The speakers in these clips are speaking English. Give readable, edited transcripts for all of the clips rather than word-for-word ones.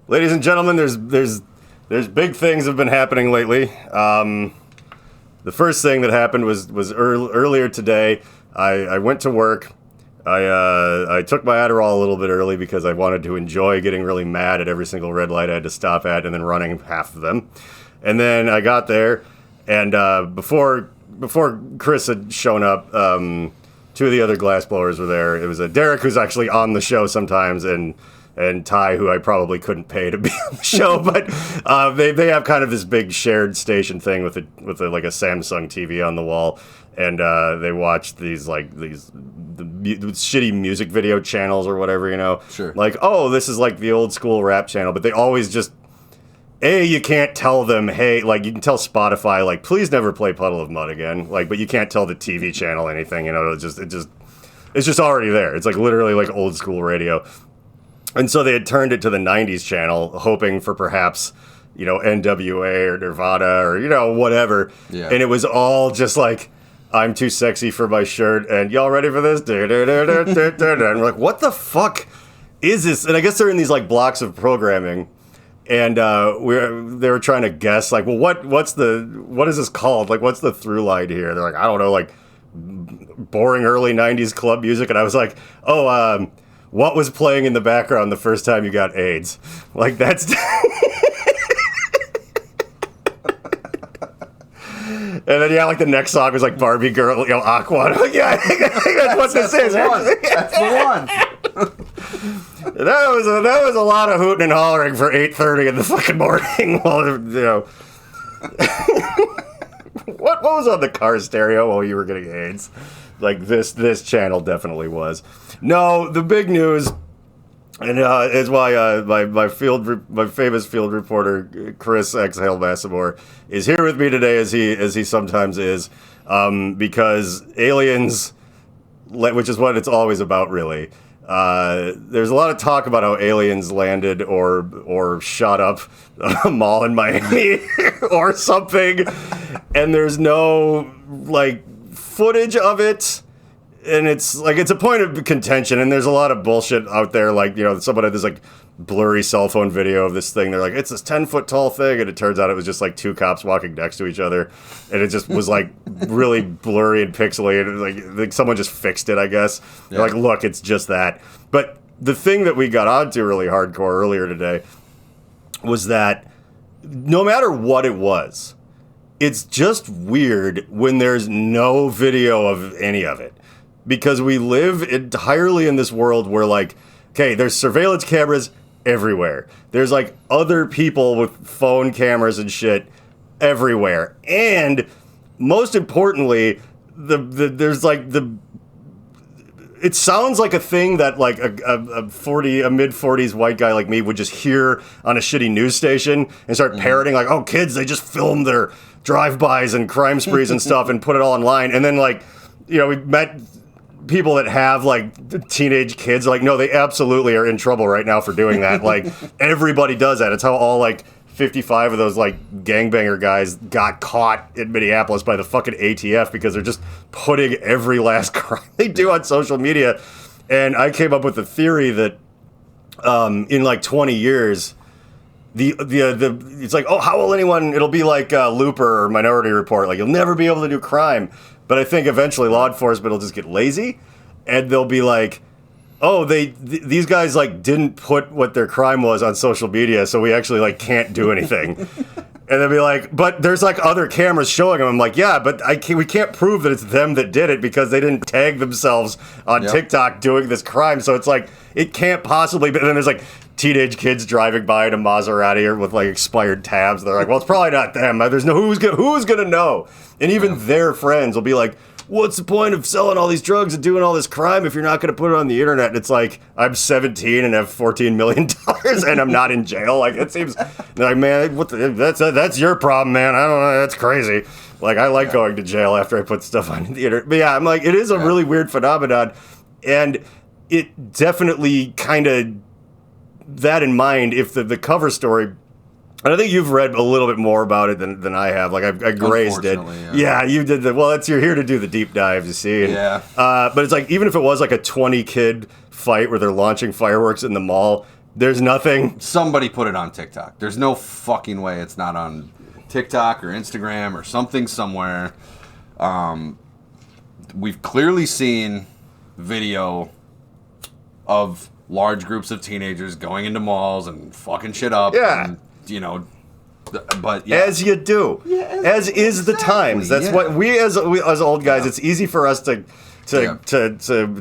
Ladies and gentlemen, there's big things have been happening lately. The first thing that happened was earlier today. I went to work. I took my Adderall a little bit early because I wanted to enjoy getting really mad at every single red light I had to stop at and then running half of them. And then I got there, and before Chris had shown up, two of the other glassblowers were there. It was Derek, who's actually on the show sometimes, and Ty, who I probably couldn't pay to be on the show, but they have kind of this big shared station thing with like a Samsung TV on the wall, and they watch these shitty music video channels or whatever, you know. Sure. Like, oh, this is like the old school rap channel, but they always just you can't tell them, hey, like you can tell Spotify, like, please never play Puddle of Mud again, like, but you can't tell the TV channel anything, you know. It's just already there. It's like literally like old school radio. And so they had turned it to the 90s channel, hoping for perhaps, you know, NWA or Nirvana or, you know, whatever. Yeah. And it was all just like, I'm too sexy for my shirt, and y'all ready for this? And we're like, what the fuck is this? And I guess they're in these like blocks of programming, and they were trying to guess, like, well, what is this called? Like, what's the through line here? They're like, I don't know, like boring early 90s club music. And I was like, what was playing in the background the first time you got AIDS? Like, that's... And then, yeah, like, the next song was, like, Barbie Girl, you know, Aqua. I'm like, yeah, I think that's what this is. That's the one. That was a lot of hooting and hollering for 8:30 in the fucking morning. While, you know... What was on the car stereo while you were getting AIDS? Like, this channel definitely was. No, the big news, and is why my famous field reporter Chris Exhale Massimore is here with me today, as he sometimes is, because aliens, which is what it's always about, really. There's a lot of talk about how aliens landed or shot up a mall in Miami or something, and there's no like footage of it. And it's a point of contention, and there's a lot of bullshit out there, like, you know, somebody had this like blurry cell phone video of this thing. They're like, it's this 10-foot tall thing, and it turns out it was just like two cops walking next to each other, and it just was like really blurry and pixely, and like someone just fixed it, I guess. Yeah. They're like, look, it's just that. But the thing that we got onto really hardcore earlier today was that no matter what it was, it's just weird when there's no video of any of it. Because we live entirely in this world where, like, okay, there's surveillance cameras everywhere. There's, like, other people with phone cameras and shit everywhere. And, most importantly, there's, like, it sounds like a thing that, like, a mid-40s white guy like me would just hear on a shitty news station and start parroting, like, oh, kids, they just filmed their drive-bys and crime sprees and stuff and put it all online. And then, like, you know, we met people that have like teenage kids, like, no, they absolutely are in trouble right now for doing that. Like, everybody does that. It's how all like 55 of those like gangbanger guys got caught in Minneapolis by the fucking ATF because they're just putting every last crime they do on social media. And I came up with the theory that in like 20 years, it's like, oh, how will anyone? It'll be like Looper or Minority Report. Like, you'll never be able to do crime. But I think eventually law enforcement will just get lazy, and they'll be like, oh, these guys like didn't put what their crime was on social media, so we actually like can't do anything. And they'll be like, but there's like other cameras showing them. I'm like, yeah, but we can't prove that it's them that did it because they didn't tag themselves on TikTok doing this crime. So it's like, it can't possibly be. And then there's like teenage kids driving by in a Maserati or with like expired tabs. They're like, well, it's probably not them. There's no who's gonna know. And even their friends will be like, what's the point of selling all these drugs and doing all this crime if you're not going to put it on the internet? And it's like, I'm 17 and have $14 million and I'm not in jail. Like, it seems like, man, that's your problem, man. I don't know. That's crazy. Like, I like going to jail after I put stuff on the internet. But yeah, I'm like, it is a really weird phenomenon. And it definitely kind of, that in mind, if the cover story, and I think you've read a little bit more about it than I have. Like, I grazed it. Yeah, you did you're here to do the deep dive, you see. And, but it's like, even if it was like a 20-kid fight where they're launching fireworks in the mall, There's nothing. Somebody put it on TikTok. There's no fucking way it's not on TikTok or Instagram or something somewhere. We've clearly seen video of large groups of teenagers going into malls and fucking shit up. Yeah. And, you know, but yeah. As you do. Yeah, as is the times. That's what we as old guys, it's easy for us to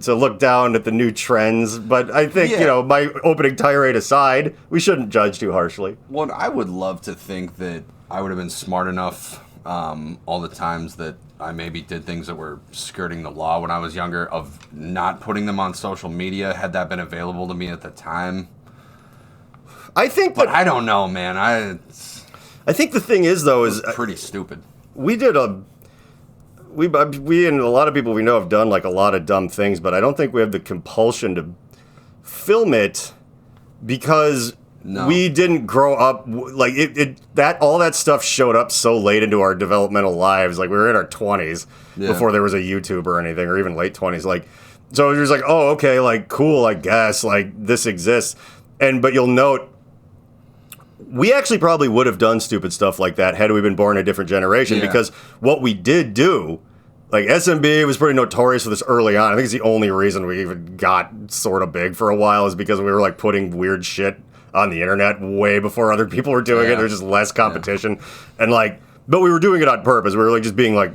look down at the new trends, but I think, my opening tirade aside, we shouldn't judge too harshly. Well, I would love to think that I would have been smart enough all the times that I maybe did things that were skirting the law when I was younger, of not putting them on social media, had that been available to me at the time. I think But I don't know, man. I think the thing is, though, is pretty stupid. We and a lot of people we know have done like a lot of dumb things, but I don't think we have the compulsion to film it because we didn't grow up like all that stuff showed up so late into our developmental lives. Like we were in our 20s before there was a YouTube or anything, or even late 20s. Like, so it was like, oh, okay, like cool, I guess, like this exists. But you'll note, we actually probably would have done stupid stuff like that had we been born in a different generation, because what we did do, like SMB was pretty notorious for this early on. I think it's the only reason we even got sort of big for a while is because we were like putting weird shit on the internet way before other people were doing it. There's just less competition. And but we were doing it on purpose. We were like just being like,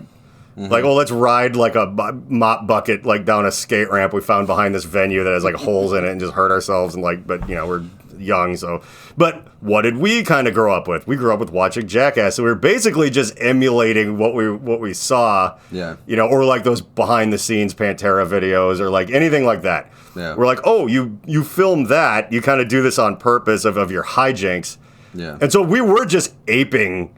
oh, let's ride like a mop bucket like down a skate ramp we found behind this venue that has like holes in it and just hurt ourselves and but we're young, so. But what did we kind of grow up with? We grew up with watching Jackass, so we were basically just emulating what we saw. Or like those behind the scenes Pantera videos or like anything like that. We're like, oh, you filmed that, you kind of do this on purpose of your hijinks. And so we were just aping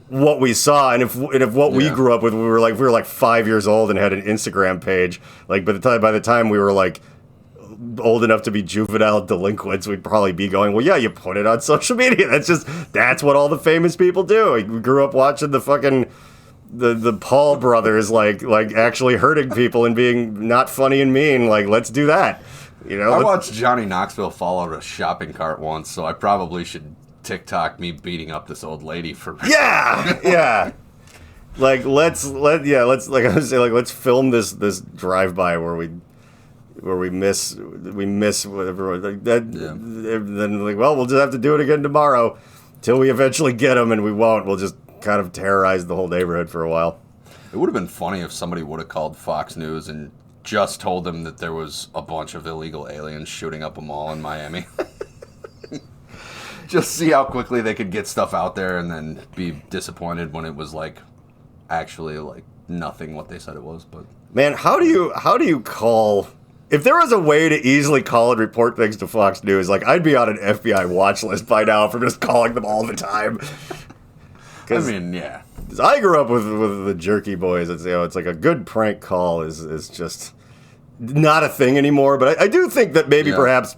what we saw, and if what we grew up with, we were like 5 years old and had an Instagram page. Like by the time we were like old enough to be juvenile delinquents, we'd probably be going, well, yeah, you put it on social media. That's what all the famous people do. We grew up watching the fucking the Paul brothers like actually hurting people and being not funny and mean. Like, let's do that. I watched Johnny Knoxville fall out of a shopping cart once, so I probably should TikTok me beating up this old lady for like let's film this drive-by where we miss whatever like that. Then we'll just have to do it again tomorrow till we eventually get them, and we won't. We'll just kind of terrorize the whole neighborhood for a while. It would have been funny if somebody would have called Fox News and just told them that there was a bunch of illegal aliens shooting up a mall in Miami. Just see how quickly they could get stuff out there and then be disappointed when it was actually nothing what they said it was. But man, how do you call? If there was a way to easily call and report things to Fox News, I'd be on an FBI watch list by now for just calling them all the time. I mean, yeah. I grew up with the Jerky Boys. It's like a good prank call is just not a thing anymore. But I do think that maybe perhaps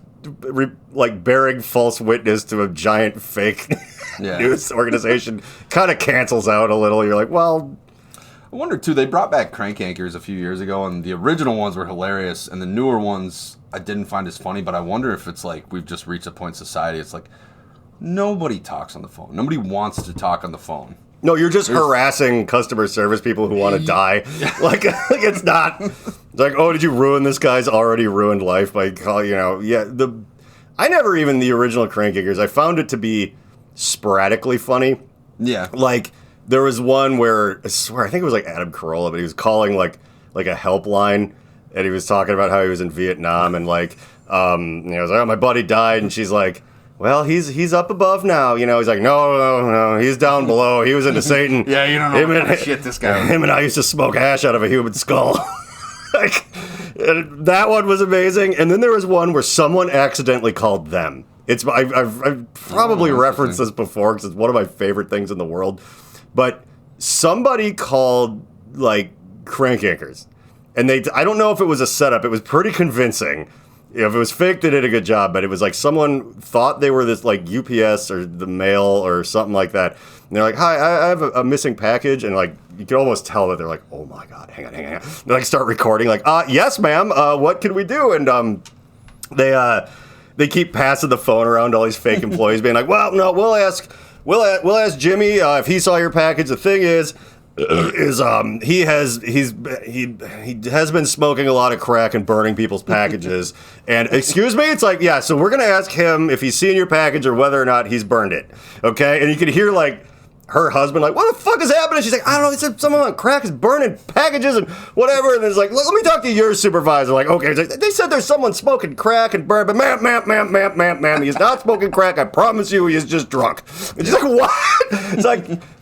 bearing false witness to a giant fake news organization kind of cancels out a little. You're like, well. I wonder, too, they brought back crank anchors a few years ago, and the original ones were hilarious, and the newer ones I didn't find as funny, but I wonder if it's we've just reached a point in society, it's nobody talks on the phone. Nobody wants to talk on the phone. No, you're just harassing customer service people who want to die. It's not. It's oh, did you ruin this guy's already ruined life by calling, I never even the original crank anchors. I found it to be sporadically funny. Yeah. There was one where, I think it was Adam Carolla, but he was calling a helpline, and he was talking about how he was in Vietnam, and he was oh, my buddy died, and she's like, well, he's up above now, he's like, no, he's down below, he was into Satan. Yeah, you don't know what kind of shit this guy was. Him and I used to smoke hash out of a human skull. That one was amazing, and then there was one where someone accidentally called them. I've probably referenced this before, because it's one of my favorite things in the world. But somebody called, crank anchors. And I don't know if it was a setup. It was pretty convincing. If it was fake, they did a good job. But it was someone thought they were this, UPS or the mail or something like that. And they're like, hi, I have a missing package. And, you can almost tell that they're like, oh, my God, hang on. They, start recording, yes, ma'am, what can we do? And they... they keep passing the phone around to all these fake employees, being like, "Well, no, we'll ask Jimmy if he saw your package. The thing is he has been smoking a lot of crack and burning people's packages. And excuse me, it's like, yeah, so we're gonna ask him if he's seen your package or whether or not he's burned it. Okay, and you can hear like her husband like, what the fuck is happening? She's like, I don't know, he said someone on crack is burning packages and whatever. And it's like, let me talk to your supervisor. Like, okay, it's like, they said there's someone smoking crack and burn, but ma'am, he's not smoking crack. I promise you, he is just drunk. And she's like, what? It's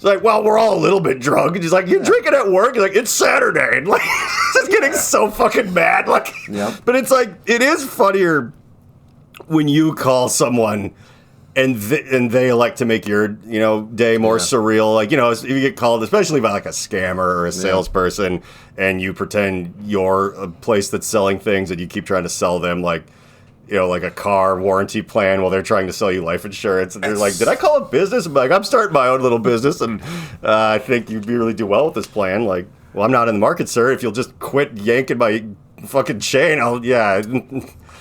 like, well, we're all a little bit drunk. And she's like, you're drinking at work? He's like, it's Saturday. And like, just getting so fucking mad. Like, but it's like, it is funnier when you call someone and they like to make your, day more surreal. Like, if you get called, especially by like a scammer or a salesperson, and you pretend you're a place that's selling things and you keep trying to sell them like, like a car warranty plan while they're trying to sell you life insurance. And they're like, did I call it business? I'm like, I'm starting my own little business, and I think you'd really do well with this plan. Like, well, I'm not in the market, sir. If you'll just quit yanking my fucking chain,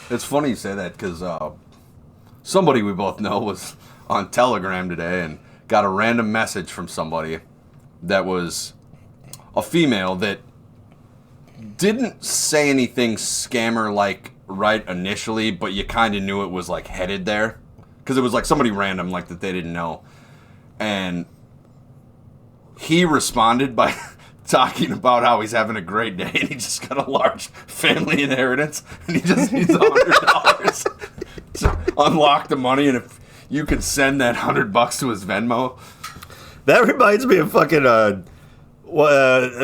It's funny you say that, because somebody we both know was on Telegram today and got a random message from somebody that was a female that didn't say anything scammer-like right initially, but you kind of knew it was like headed there, because it was like somebody random like that they didn't know. And he responded by talking about how he's having a great day and he just got a large family inheritance and he just needs $100 to unlock the money, and if you could send that $100 to his Venmo. That reminds me of fucking I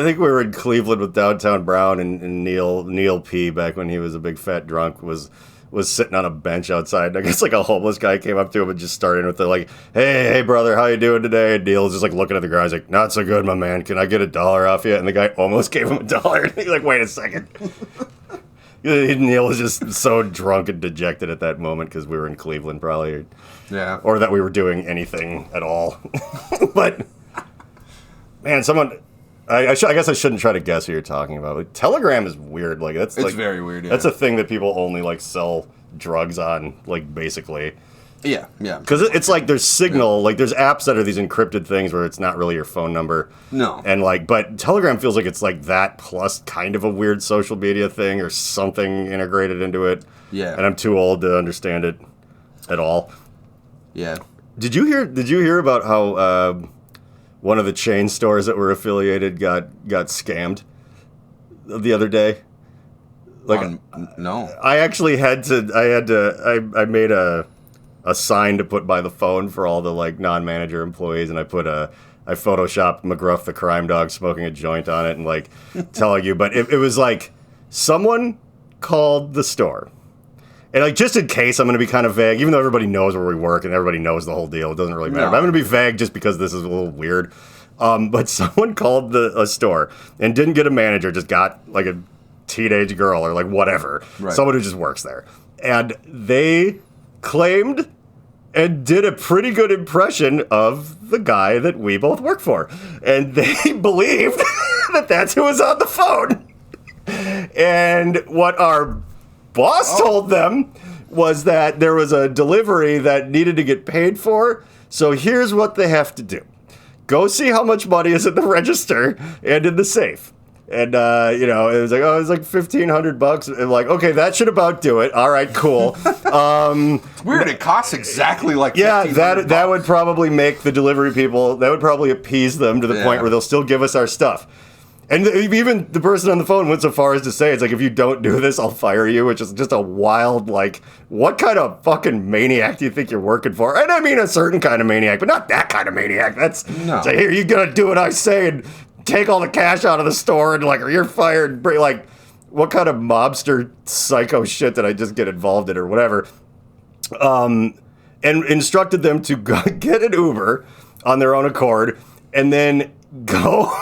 think we were in Cleveland with Downtown Brown, and Neil P, back when he was a big fat drunk, was sitting on a bench outside. I guess like a homeless guy came up to him and just started with the like, hey brother, how you doing today? And Neil's just like looking at the guy. He's like, not so good, my man. Can I get $1 off you? And the guy almost gave him $1. And he's like, wait a second. Neil was just so drunk and dejected at that moment because we were in Cleveland, probably, or that we were doing anything at all. But man, I guess I shouldn't try to guess who you're talking about. Like, Telegram is weird. Like it's very weird. Yeah. That's a thing that people only like sell drugs on. Like basically. Yeah. Because it's like there's Signal, like there's apps that are these encrypted things where it's not really your phone number. No. And like, but Telegram feels like it's like that plus kind of a weird social media thing or something integrated into it. Yeah. And I'm too old to understand it at all. Yeah. Did you hear about how one of the chain stores that were affiliated got scammed the other day? Like, no. I actually I made a sign to put by the phone for all the like non-manager employees, and I photoshopped McGruff the crime dog smoking a joint on it and like telling you, but it was like someone called the store. And like, just in case, I'm going to be kind of vague, even though everybody knows where we work and everybody knows the whole deal. It doesn't really matter. No. But I'm going to be vague just because this is a little weird. But someone called a store and didn't get a manager, just got like a teenage girl or like whatever. Right. Someone who just works there. And they claimed and did a pretty good impression of the guy that we both work for. And they believed that that's who was on the phone. And what our boss told them was that there was a delivery that needed to get paid for. So here's what they have to do. Go see how much money is in the register and in the safe. And, it was like $1,500. And like, okay, that should about do it. All right, cool. It's weird. It costs exactly like that would probably make the delivery people, that would probably appease them to the point where they'll still give us our stuff. And even the person on the phone went so far as to say, it's like, if you don't do this, I'll fire you, which is just a wild, like, what kind of fucking maniac do you think you're working for? And I mean a certain kind of maniac, but not that kind of maniac. It's like, here, you gotta do what I say and take all the cash out of the store and, like, or you're fired. Like, what kind of mobster psycho shit did I just get involved in or whatever? And instructed them to go get an Uber on their own accord and then go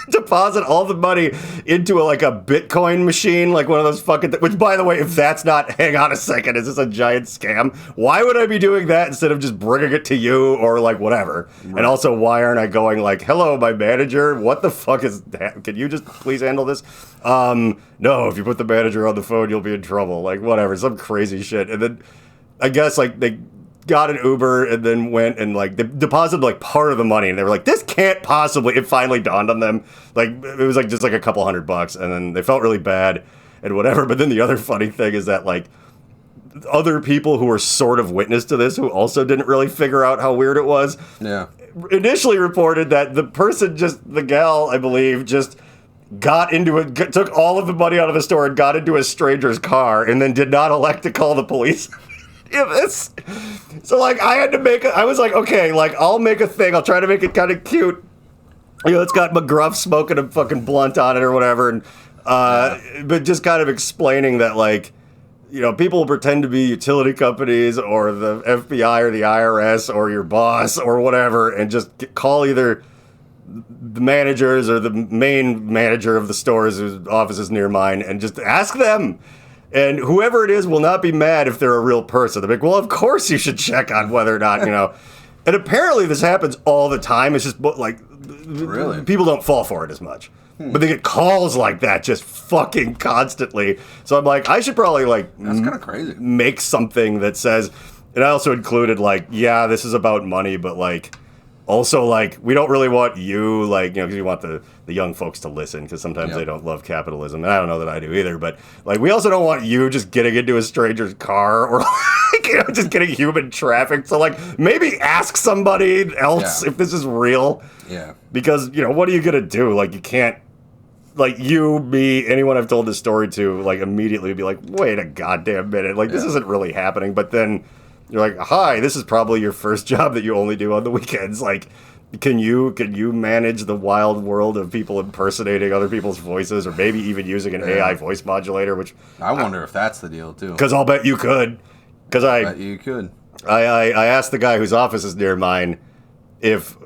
deposit all the money into a Bitcoin machine, like one of those fucking which, by the way, if that's not, hang on a second, is this a giant scam? Why would I be doing that instead of just bringing it to you or like whatever? Right. And also, why aren't I going like, hello, my manager, what the fuck is that? Can you just please handle this? No, if you put the manager on the phone, you'll be in trouble. Like, whatever, some crazy shit. And then I guess like they got an Uber and then went and like they deposited like part of the money, and they were like, this can't possibly. It finally dawned on them, like it was like just like a couple $100, and then they felt really bad and whatever. But then the other funny thing is that like other people who were sort of witness to this, who also didn't really figure out how weird it was, initially reported that the gal, I believe, just got into it, took all of the money out of the store and got into a stranger's car, and then did not elect to call the police. So like I had to I was like, okay, like I'll make a thing. I'll try to make it kind of cute. You know, it's got McGruff smoking a fucking blunt on it or whatever, and but just kind of explaining that like, you know, people pretend to be utility companies or the FBI or the IRS or your boss or whatever, and just call either the managers or the main manager of the stores whose office is near mine and just ask them. And whoever it is will not be mad if they're a real person. They're like, well, of course you should check on whether or not, you know. And apparently this happens all the time. It's just like, really? People don't fall for it as much. But they get calls like that just fucking constantly. So I'm like, I should probably like... That's kind of crazy. Make something that says... And I also included like, yeah, this is about money, but like... Also, like, we don't really want you, like, you know, because we want the young folks to listen, because sometimes they don't love capitalism, and I don't know that I do either, but, like, we also don't want you just getting into a stranger's car, or, like, you know, just getting human trafficked, so, like, maybe ask somebody else if this is real. Yeah. Because, you know, what are you gonna do? Like, you can't, like, you, me, anyone I've told this story to, like, immediately be like, wait a goddamn minute, like, this isn't really happening, but then... You're like, hi, this is probably your first job that you only do on the weekends. Like, can you manage the wild world of people impersonating other people's voices, or maybe even using an AI voice modulator? Which I wonder if that's the deal too. Because I'll bet you could. Because I bet you could. I asked the guy whose office is near mine if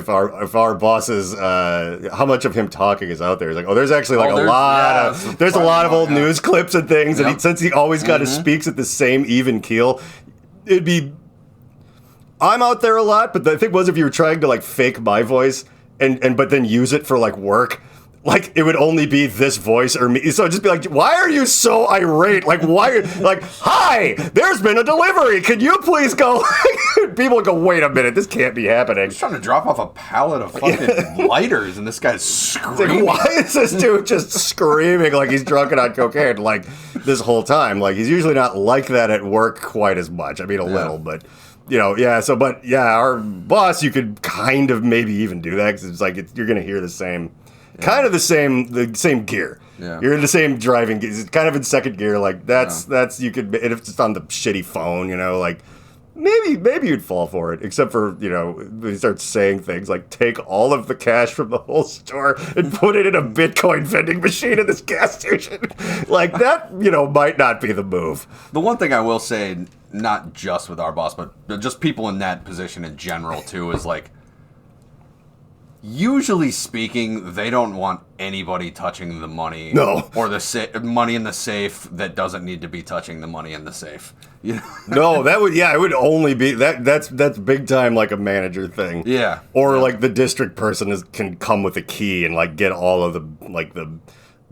our bosses how much of him talking is out there. He's like, oh, there's actually like a lot of old news clips and things, and since he always kind of speaks at the same even keel. It'd be... I'm out there a lot, but the thing was, if you were trying to, like, fake my voice and but then use it for, like, work, like, it would only be this voice or me. So I'd just be like, why are you so irate? Like, why... Like, hi, there's been a delivery. Can you please go... People would go, wait a minute, this can't be happening. He's trying to drop off a pallet of fucking lighters, and this guy's screaming. Like, why is this dude just screaming like he's drunk and on cocaine, like, this whole time? Like, he's usually not like that at work quite as much. I mean, a little, but... You know, our boss, you could kind of maybe even do that, because it's like, you're going to hear the same... Kind of the same gear. Yeah. You're in the same driving gear. It's kind of in second gear. Like, that's you could, and if it's on the shitty phone, you know, like, maybe you'd fall for it. Except for, you know, when he starts saying things like, take all of the cash from the whole store and put it in a Bitcoin vending machine at this gas station. Like, that, you know, might not be the move. The one thing I will say, not just with our boss, but just people in that position in general, too, is like, usually speaking, they don't want anybody touching the money. No. Or the money in the safe that doesn't need to be touching the money in the safe. You know? No, that would, it would only be, that's big time like a manager thing. Yeah. Or like the district person can come with a key and like get all of the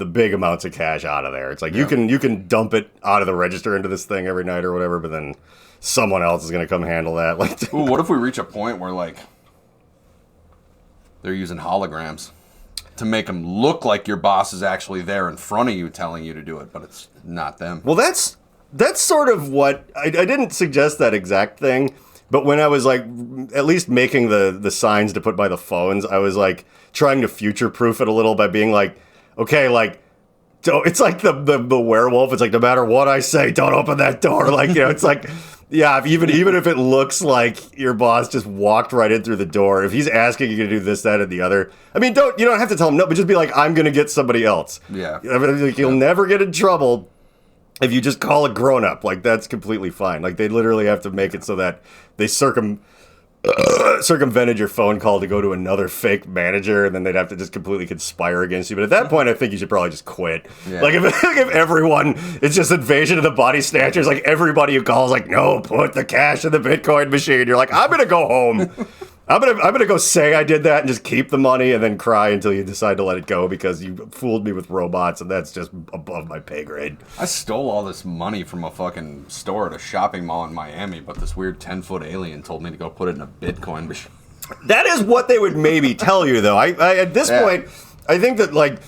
big amounts of cash out of there. It's like you can dump it out of the register into this thing every night or whatever, but then someone else is going to come handle that. Like, ooh, what if we reach a point where like, they're using holograms to make them look like your boss is actually there in front of you telling you to do it, but it's not them. Well, that's sort of what... I didn't suggest that exact thing, but when I was, like, at least making the signs to put by the phones, I was, like, trying to future-proof it a little by being like, okay, like, it's like the werewolf. It's like, no matter what I say, don't open that door. Like, you know, it's like... Yeah, even if it looks like your boss just walked right in through the door, if he's asking you to do this, that, and the other, I mean, you don't have to tell him no, but just be like, I'm going to get somebody else. Yeah. I mean, like, you'll never get in trouble if you just call a grown-up. Like, that's completely fine. Like, they literally have to make it so that they circumvented your phone call to go to another fake manager, and then they'd have to just completely conspire against you. But at that point, I think you should probably just quit. Yeah. Like, if everyone, it's just invasion of the body snatchers, like, everybody who calls, like, no, put the cash in the Bitcoin machine. You're like, I'm going to go home. I'm gonna go say I did that and just keep the money and then cry until you decide to let it go because you fooled me with robots and that's just above my pay grade. I stole all this money from a fucking store at a shopping mall in Miami, but this weird 10-foot alien told me to go put it in a Bitcoin machine. That is what they would maybe tell you, though. I at this point, I think that like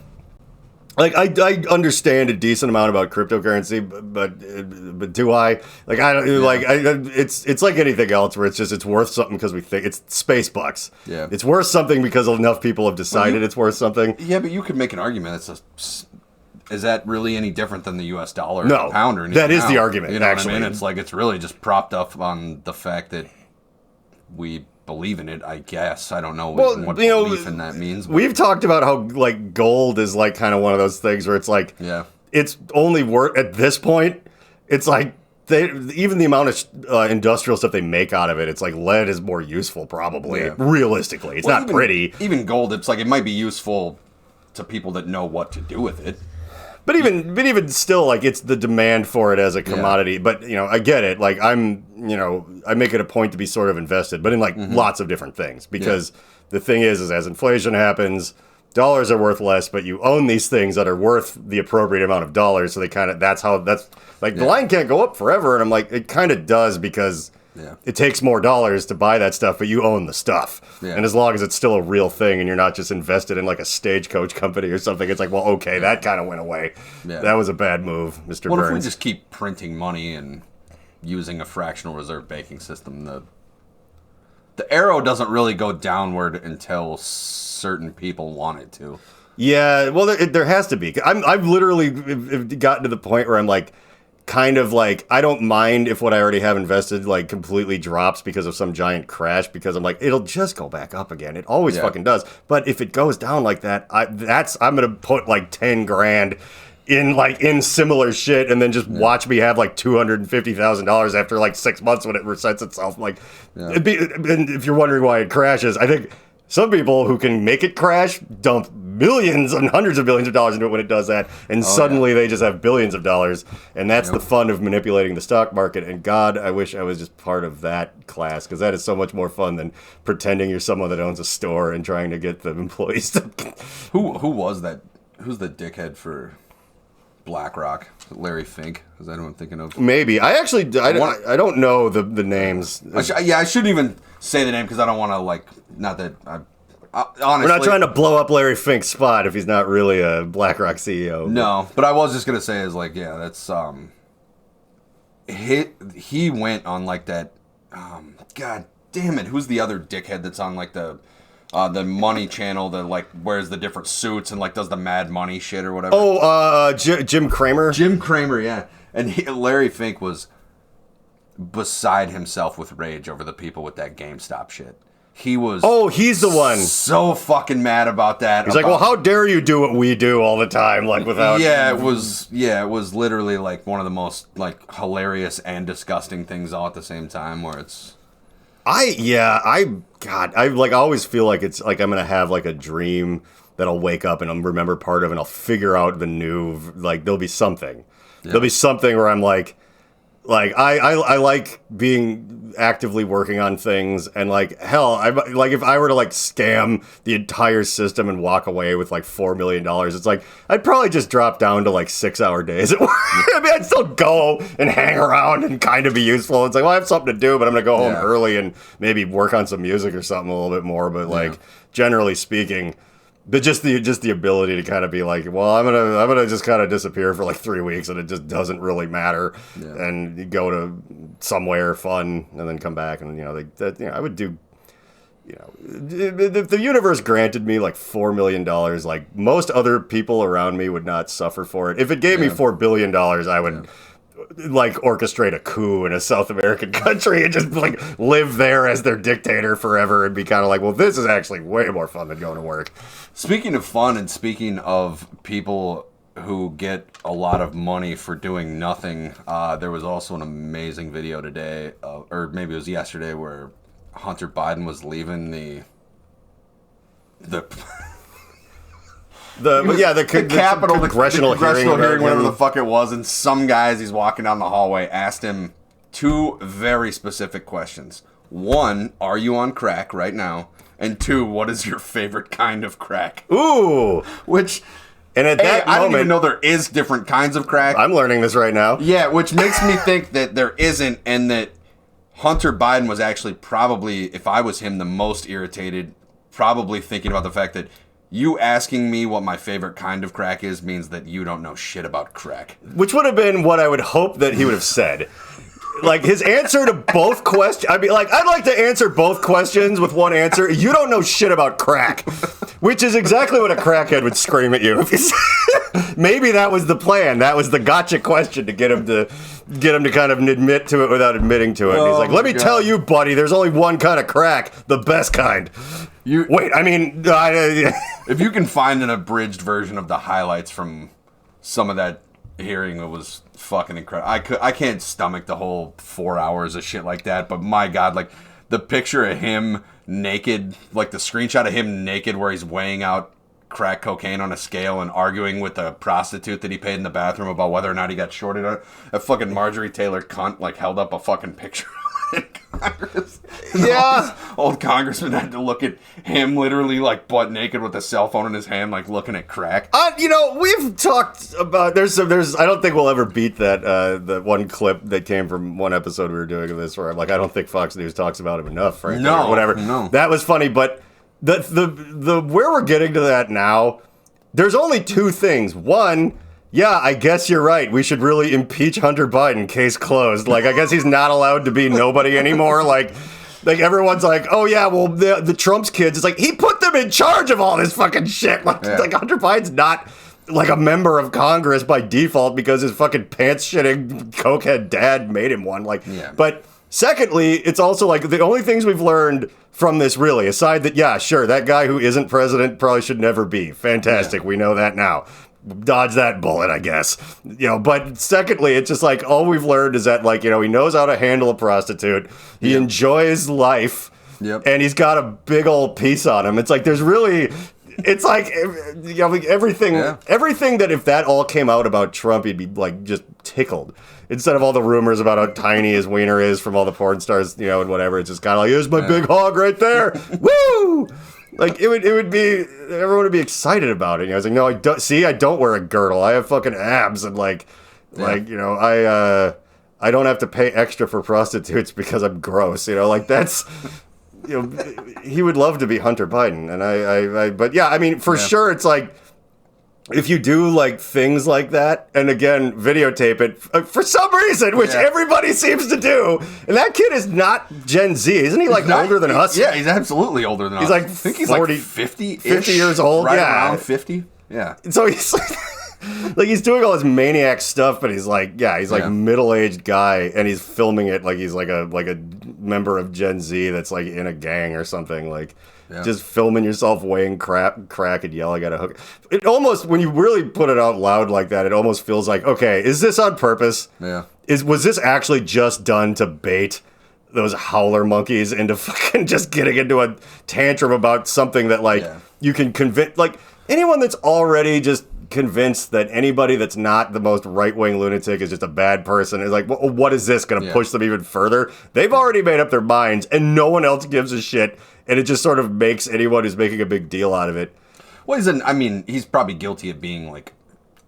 I understand a decent amount about cryptocurrency, but do I? Like I don't like it's like anything else where it's worth something because we think it's space bucks. Yeah, it's worth something because enough people have decided it's worth something. Yeah, but you could make an argument. Is that really any different than the U.S. dollar or no, the pound or anything? That is the argument. You know actually. what I mean? It's like it's really just propped up on the fact that we believe in it, I guess. I don't know what belief in that means. But we've talked about how like gold is like kind of one of those things where it's like it's only worth at this point. It's like even the amount of industrial stuff they make out of it, it's like lead is more useful probably. Yeah. Realistically, it's not pretty. Even gold, it's like it might be useful to people that know what to do with it. But even still, like it's the demand for it as a commodity. Yeah. But I get it. Like I make it a point to be sort of invested, but in like lots of different things. Because the thing is as inflation happens, dollars are worth less, but you own these things that are worth the appropriate amount of dollars. So they that's like the line can't go up forever. And I'm like, it kind of does because it takes more dollars to buy that stuff, but you own the stuff. Yeah. And as long as it's still a real thing and you're not just invested in like a stagecoach company or something, it's like, well, okay, that kind of went away. Yeah. That was a bad move, Mr. Burns. What if we just keep printing money and using a fractional reserve banking system? The arrow doesn't really go downward until certain people want it to. Yeah, well, there has to be. I've literally gotten to the point where I'm like, kind of like, I don't mind if what I already have invested like completely drops because of some giant crash, because I'm like, it'll just go back up again. It always fucking does. But if it goes down like that, I'm gonna put like 10 grand in similar shit and then just watch me have like $250,000 after like 6 months when it resets itself. Like, and if you're wondering why it crashes, I think some people who can make it crash dump millions and hundreds of billions of dollars into it when it does that, and suddenly they just have billions of dollars, and that's the fun of manipulating the stock market. And God, I wish I was just part of that class, because that is so much more fun than pretending you're someone that owns a store and trying to get the employees to... Who was that? Who's the dickhead for BlackRock? Larry Fink? Is that who I'm thinking of? Maybe. I don't know the names. I shouldn't even say the name because I don't want to, like, not that I... honestly, we're not trying to blow up Larry Fink's spot if he's not really a BlackRock CEO. No, but I was just gonna say is like, yeah, that's he went on like that. God damn it, who's the other dickhead that's on like the Money Channel that like wears the different suits and like does the Mad Money shit or whatever? Oh, Jim Cramer. Jim Cramer, yeah. And Larry Fink was beside himself with rage over the people with that GameStop shit. He was... Oh, he's the one. So fucking mad about that. He's like, well, how dare you do what we do all the time, like without... It was literally like one of the most like hilarious and disgusting things all at the same time where it's... I like always feel like it's like I'm going to have like a dream that I'll wake up and I'll remember part of and I'll figure out the new, like there'll be something. Yeah. There'll be something where I'm like I like being actively working on things, and like hell, like if I were to like scam the entire system and walk away with like $4 million, it's like I'd probably just drop down to like 6-hour days at work. I mean, I'd still go and hang around and kind of be useful. It's like, well, I have something to do, but I'm gonna go home early and maybe work on some music or something a little bit more. But like generally speaking. But just the ability to kind of be like, well, I'm gonna just kind of disappear for like 3 weeks, and it just doesn't really matter, and you go to somewhere fun, and then come back, and I would do, if the universe granted me like $4 million, like most other people around me would not suffer for it. If it gave me $4 billion, I would. Like orchestrate a coup in a South American country and just like live there as their dictator forever and be kind of like, well, this is actually way more fun than going to work. Speaking of fun and speaking of people who get a lot of money for doing nothing, there was also an amazing video today, or maybe it was yesterday, where Hunter Biden was leaving the Capitol, congressional hearing, whatever the fuck it was, and some guys he's walking down the hallway asked him two very specific questions. 1, are you on crack right now? And 2, what is your favorite kind of crack? Ooh. Which, And at that I don't moment, even know there is different kinds of crack. I'm learning this right now. Yeah, which makes me think that there isn't, and that Hunter Biden was actually probably, if I was him, the most irritated, probably thinking about the fact that you asking me what my favorite kind of crack is means that you don't know shit about crack. Which would have been what I would hope that he would have said. Like, his answer to both questions, I'd be like, I'd like to answer both questions with one answer. You don't know shit about crack. Which is exactly what a crackhead would scream at you. If he's, maybe that was the plan. That was the gotcha question to get him to kind of admit to it without admitting to it. And he's like, let me tell you, buddy, there's only one kind of crack, the best kind. If you can find an abridged version of the highlights from some of that hearing, it was fucking incredible. I can't stomach the whole 4 hours of shit like that, but my God, like the picture of him naked, like the screenshot of him naked where he's weighing out crack cocaine on a scale and arguing with a prostitute that he paid in the bathroom about whether or not he got shorted on. A fucking Marjorie Taylor cunt like held up a fucking picture in Congress. Yeah. Old congressman had to look at him literally like butt naked with a cell phone in his hand, like looking at crack. We've talked about there's I don't think we'll ever beat that the one clip that came from one episode we were doing of this where I'm like, I don't think Fox News talks about him enough, right? No, or whatever. No. That was funny, but the where we're getting to that now, there's only two things. One, yeah, I guess you're right. We should really impeach Hunter Biden. Case closed. Like, I guess he's not allowed to be nobody anymore. Like everyone's like, oh yeah, well the Trump's kids. It's like he put them in charge of all this fucking shit. Like Hunter Biden's not like a member of Congress by default because his fucking pants shitting cokehead dad made him one. But secondly, it's also like the only things we've learned from this really, aside that, yeah, sure, that guy who isn't president probably should never be. Fantastic. Yeah. We know that now. Dodge that bullet, I guess. But secondly, it's just like all we've learned is that, like, he knows how to handle a prostitute. He enjoys life. Yep. And he's got a big old piece on him. It's like there's everything that if that all came out about Trump, he'd be like just tickled. Instead of all the rumors about how tiny his wiener is from all the porn stars, and whatever, it's just kind of like, here's my big hog right there. Woo! Like it would be, everyone would be excited about it. I was like, no, I don't wear a girdle. I have fucking abs, and I don't have to pay extra for prostitutes because I'm gross. That's. He would love to be Hunter Biden, and but yeah, I mean, for sure, it's like if you do like things like that, and again, videotape it for some reason, which everybody seems to do, and that kid is not Gen Z, isn't he? Like older than us? Yeah, he's absolutely older than us. He's like, I think he's 40, like 50 years old, right around 50. Yeah. So he's like he's doing all this maniac stuff, but he's like, middle-aged guy, and he's filming it like he's like a member of Gen Z that's like in a gang or something, like just filming yourself weighing crack and yelling at a hooker. It almost, when you really put it out loud like that, it almost feels like, okay, is this on purpose? Yeah. Was this actually just done to bait those howler monkeys into fucking just getting into a tantrum about something that you can convince, like anyone that's already just convinced that anybody that's not the most right-wing lunatic is just a bad person is like, what is this going to push them even further? They've already made up their minds, and no one else gives a shit, and it just sort of makes anyone who's making a big deal out of it. Well, he's probably guilty of being like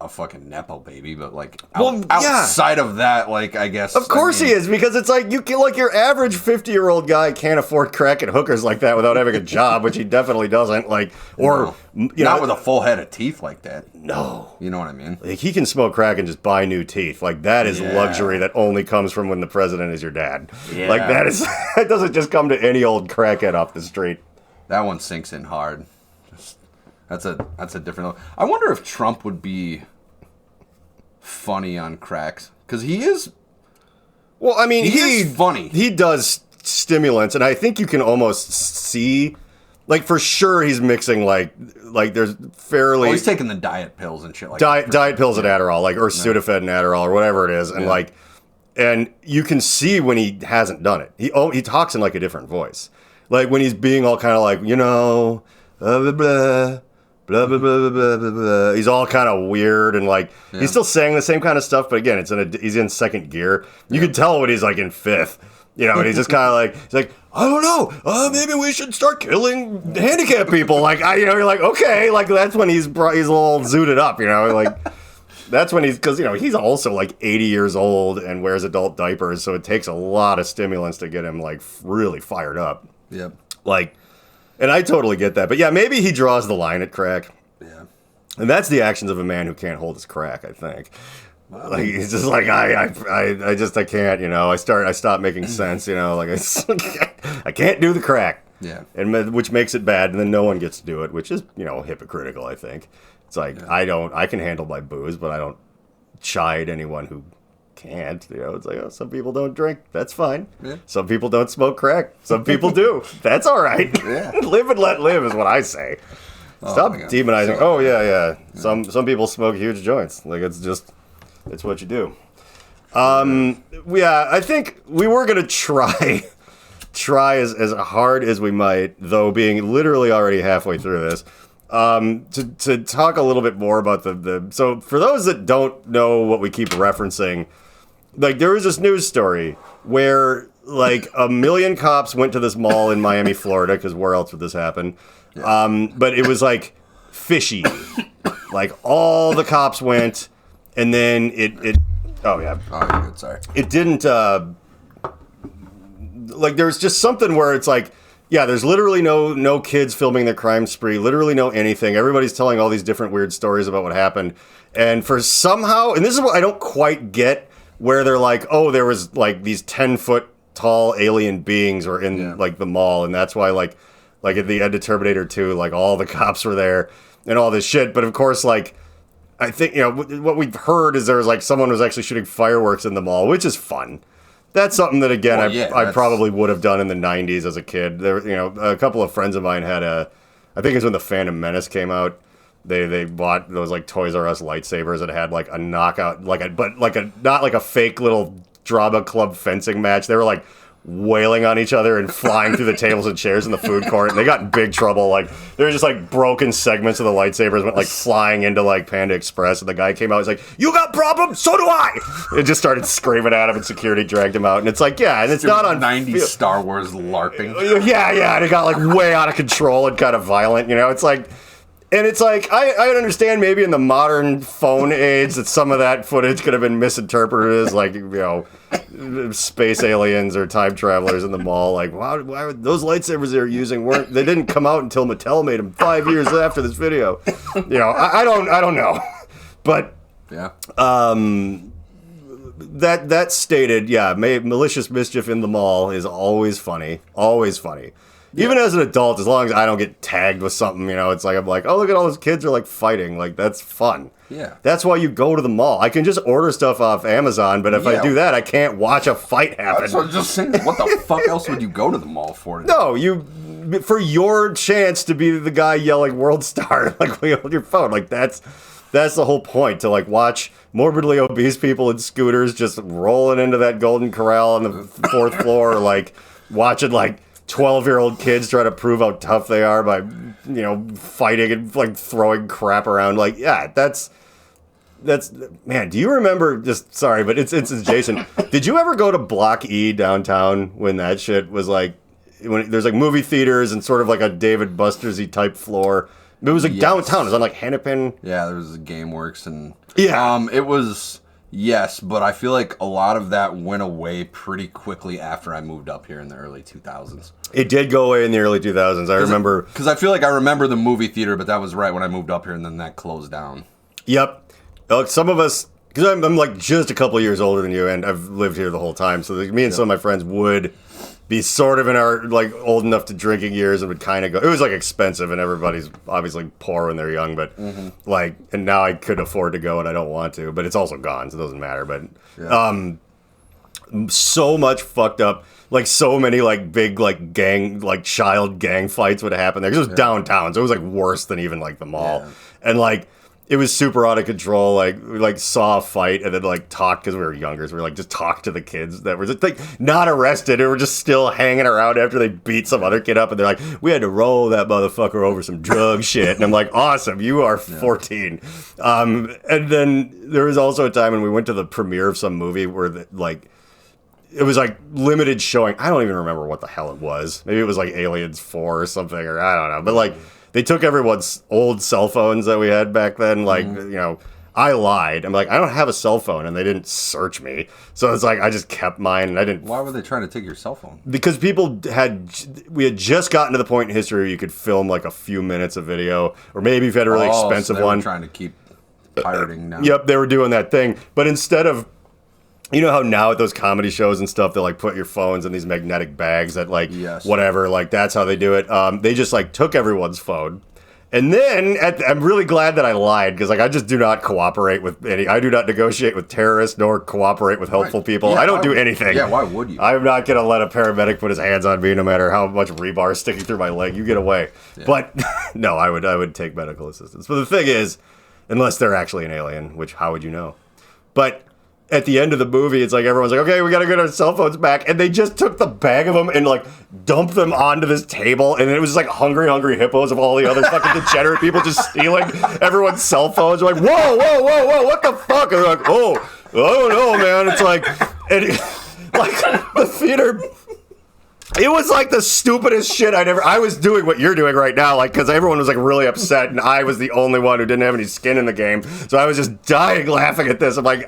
a fucking nepo baby, but like outside of that, like, I guess of course he is, because it's like your average 50-year-old guy can't afford crack and hookers like that without having a job, which he definitely doesn't. Like, or not with a full head of teeth like that. No, you know what I mean. Like, he can smoke crack and just buy new teeth. Like, that is luxury that only comes from when the president is your dad. Yeah. Like, that doesn't just come to any old crackhead off the street. That one sinks in hard. That's a different level. I wonder if Trump would be funny on cracks, because he is. Well, I mean, he's funny. He does stimulants, and I think you can almost see, like, for sure he's mixing like there's fairly. Oh, he's taking the diet pills and shit like diet pills and Adderall, like, or Sudafed and Adderall or whatever it is, and and you can see when he hasn't done it. He talks in like a different voice, like when he's being all kind of like blah blah blah. Blah, blah, blah, blah, blah, blah. He's all kind of weird, and like he's still saying the same kind of stuff, but again, he's in second gear. You can tell when he's like in fifth. You know, and he's just kind of like, he's like, I don't know, maybe we should start killing handicapped people. Like, you know, you're like, okay, like that's when he's a little zooted up, you know, like that's when because, you know, he's also like 80 years old and wears adult diapers, so it takes a lot of stimulants to get him like really fired up. Yep. Like, and I totally get that, but yeah, maybe he draws the line at crack. Yeah. And that's the actions of a man who can't hold his crack, I think. Wow. Like he's just like I can't, you know. I stop making sense, you know. Like I can't do the crack, yeah, and which makes it bad, and then no one gets to do it, which is, you know, hypocritical. I think it's like I can handle my booze, but I don't chide anyone who can't. You know, it's like, oh, some people don't drink, that's fine. Yeah. Some people don't smoke crack, some people do. That's all right. Yeah. Live and let live is what I say. Stop demonizing. Oh yeah. Some people smoke huge joints. Like it's what you do. Yeah, I think we were gonna try as hard as we might, though being literally already halfway through this, to talk a little bit more about the. So for those that don't know what we keep referencing, like there was this news story where like 1 million cops went to this mall in Miami, Florida, because where else would this happen? Yeah. But it was like fishy. Like all the cops went. And then it oh yeah. Oh, you're good, sorry. It didn't, like there was just something where it's like, yeah, there's literally no kids filming their crime spree, literally no anything. Everybody's telling all these different weird stories about what happened. And for somehow, and this is what I don't quite get, where they're like, oh, there was like these 10-foot tall alien beings were in like the mall. And that's why like at the end of Terminator 2, like all the cops were there and all this shit. But of course, like, I think, you know, what we've heard is there was like someone was actually shooting fireworks in the mall, which is fun. That's something that, again, I probably would have done in the 90s as a kid. There, you know, a couple of friends of mine had I think it's when the Phantom Menace came out. They bought those like Toys R Us lightsabers that had like a knockout, not like a fake little drama club fencing match. They were like wailing on each other and flying through the tables and chairs in the food court, and they got in big trouble. Like there were just like broken segments of the lightsabers went like flying into like Panda Express, and the guy came out, he's like, "You got problems? So do I!" And just started screaming at him, and security dragged him out. And it's like, yeah, and it's not on 90s Star Wars LARPing. Yeah, and it got like way out of control and kind of violent. You know, it's like. And it's like, I understand maybe in the modern phone age that some of that footage could have been misinterpreted as like, you know, space aliens or time travelers in the mall. Like, why were those lightsabers they were using they didn't come out until Mattel made them 5 years after this video. You know, I don't know. But yeah. That stated, yeah, malicious mischief in the mall is always funny. Always funny. Even as an adult, as long as I don't get tagged with something, you know, it's like, I'm like, oh, look at all those kids are like fighting. Like, that's fun. Yeah. That's why you go to the mall. I can just order stuff off Amazon, but if I do that, I can't watch a fight happen. So just saying, what the fuck else would you go to the mall for? No, for your chance to be the guy yelling World Star, like, we hold your phone. Like, that's the whole point, to like watch morbidly obese people in scooters just rolling into that Golden Corral on the 4th floor, or like watching like 12-year-old kids try to prove how tough they are by, you know, fighting and like throwing crap around. Like, yeah, that's man. Do you remember? Just sorry, but it's Jason. Did you ever go to Block E downtown when that shit was like, when there's like movie theaters and sort of like a David Bustersy type floor? It was like downtown. It was on like Hennepin. Yeah, there was a GameWorks and it was. Yes, but I feel like a lot of that went away pretty quickly after I moved up here in the early 2000s. It did go away in the early 2000s. I remember. Because I feel like I remember the movie theater, but that was right when I moved up here, and then that closed down. Yep. Some of us, because I'm like just a couple of years older than you, and I've lived here the whole time, so me and some of my friends would be sort of in our like old enough to drinking years and would kind of go. It was like expensive, and everybody's obviously poor when they're young, but like, and now I could afford to go and I don't want to, but it's also gone, so it doesn't matter. But so much fucked up, like so many like big like gang, like child gang fights would happen there, because it was downtown, so it was like worse than even like the mall. And like it was super out of control. Like we like saw a fight and then like talked, because we were younger, so we were like just talked to the kids that were just like not arrested and were just still hanging around after they beat some other kid up, and they're like, we had to roll that motherfucker over some drug shit. And I'm like, awesome, you are 14. And then there was also a time when we went to the premiere of some movie where like it was like limited showing. I don't even remember what the hell it was. Maybe it was like Aliens 4 or something, or I don't know. But like they took everyone's old cell phones that we had back then. Like, you know, I lied. I'm like, I don't have a cell phone, and they didn't search me. So it's like I just kept mine, and I didn't. Why were they trying to take your cell phone? Because we had just gotten to the point in history where you could film like a few minutes of video, or maybe if you had a really expensive so they one. were trying to keep pirating now. Yep, they were doing that thing. But instead of, you know how now at those comedy shows and stuff, they like put your phones in these magnetic bags that like whatever, like that's how they do it. They just like took everyone's phone. And then I'm really glad that I lied because like I just do not cooperate with any. I do not negotiate with terrorists nor cooperate with helpful people. Yeah, I don't do anything. Yeah, why would you? I'm not gonna let a paramedic put his hands on me no matter how much rebar is sticking through my leg. You get away. Yeah. But no, I would take medical assistance. But the thing is, unless they're actually an alien, which how would you know? But at the end of the movie, it's like everyone's like, okay, we gotta get our cell phones back, and they just took the bag of them and like dumped them onto this table, and it was just like hungry hippos of all the other fucking degenerate people just stealing everyone's cell phones. They're like, whoa, what the fuck? And they're like, oh, I don't know, man. It's like, like the theater. It was like the stupidest shit I was doing what you're doing right now, like, because everyone was like really upset, and I was the only one who didn't have any skin in the game. So I was just dying laughing at this. I'm like,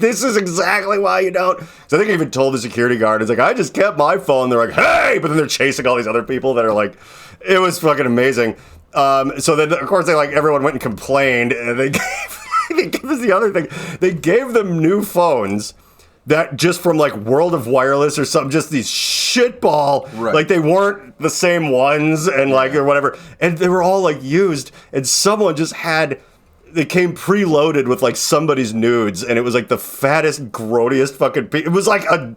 this is exactly why you don't. So I think I even told the security guard, it's like, I just kept my phone. They're like, hey, but then they're chasing all these other people that are like, it was fucking amazing. So then of course they like everyone went and complained, and they gave us the other thing. They gave them new phones. That just from like World of Wireless or something, just these shitball, like they weren't the same ones and like or whatever, and they were all like used, and someone just they came preloaded with like somebody's nudes, and it was like the fattest, grodiest fucking. It was like a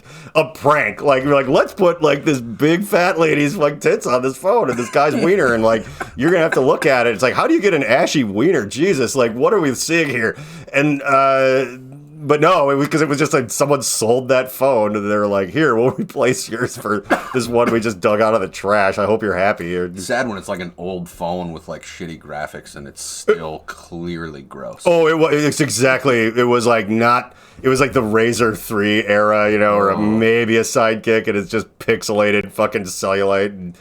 prank. Like you're like, let's put like this big fat lady's like tits on this phone and this guy's wiener, and like you're gonna have to look at it. It's like, how do you get an ashy wiener? Jesus, like what are we seeing here? And but no, because it was just like someone sold that phone and they were like, here, we'll replace yours for this one we just dug out of the trash. I hope you're happy. It's sad when it's like an old phone with like shitty graphics and it's still clearly gross. Oh, it's exactly. It was like the Razor 3 era, you know, or maybe a Sidekick, and it's just pixelated fucking cellulite and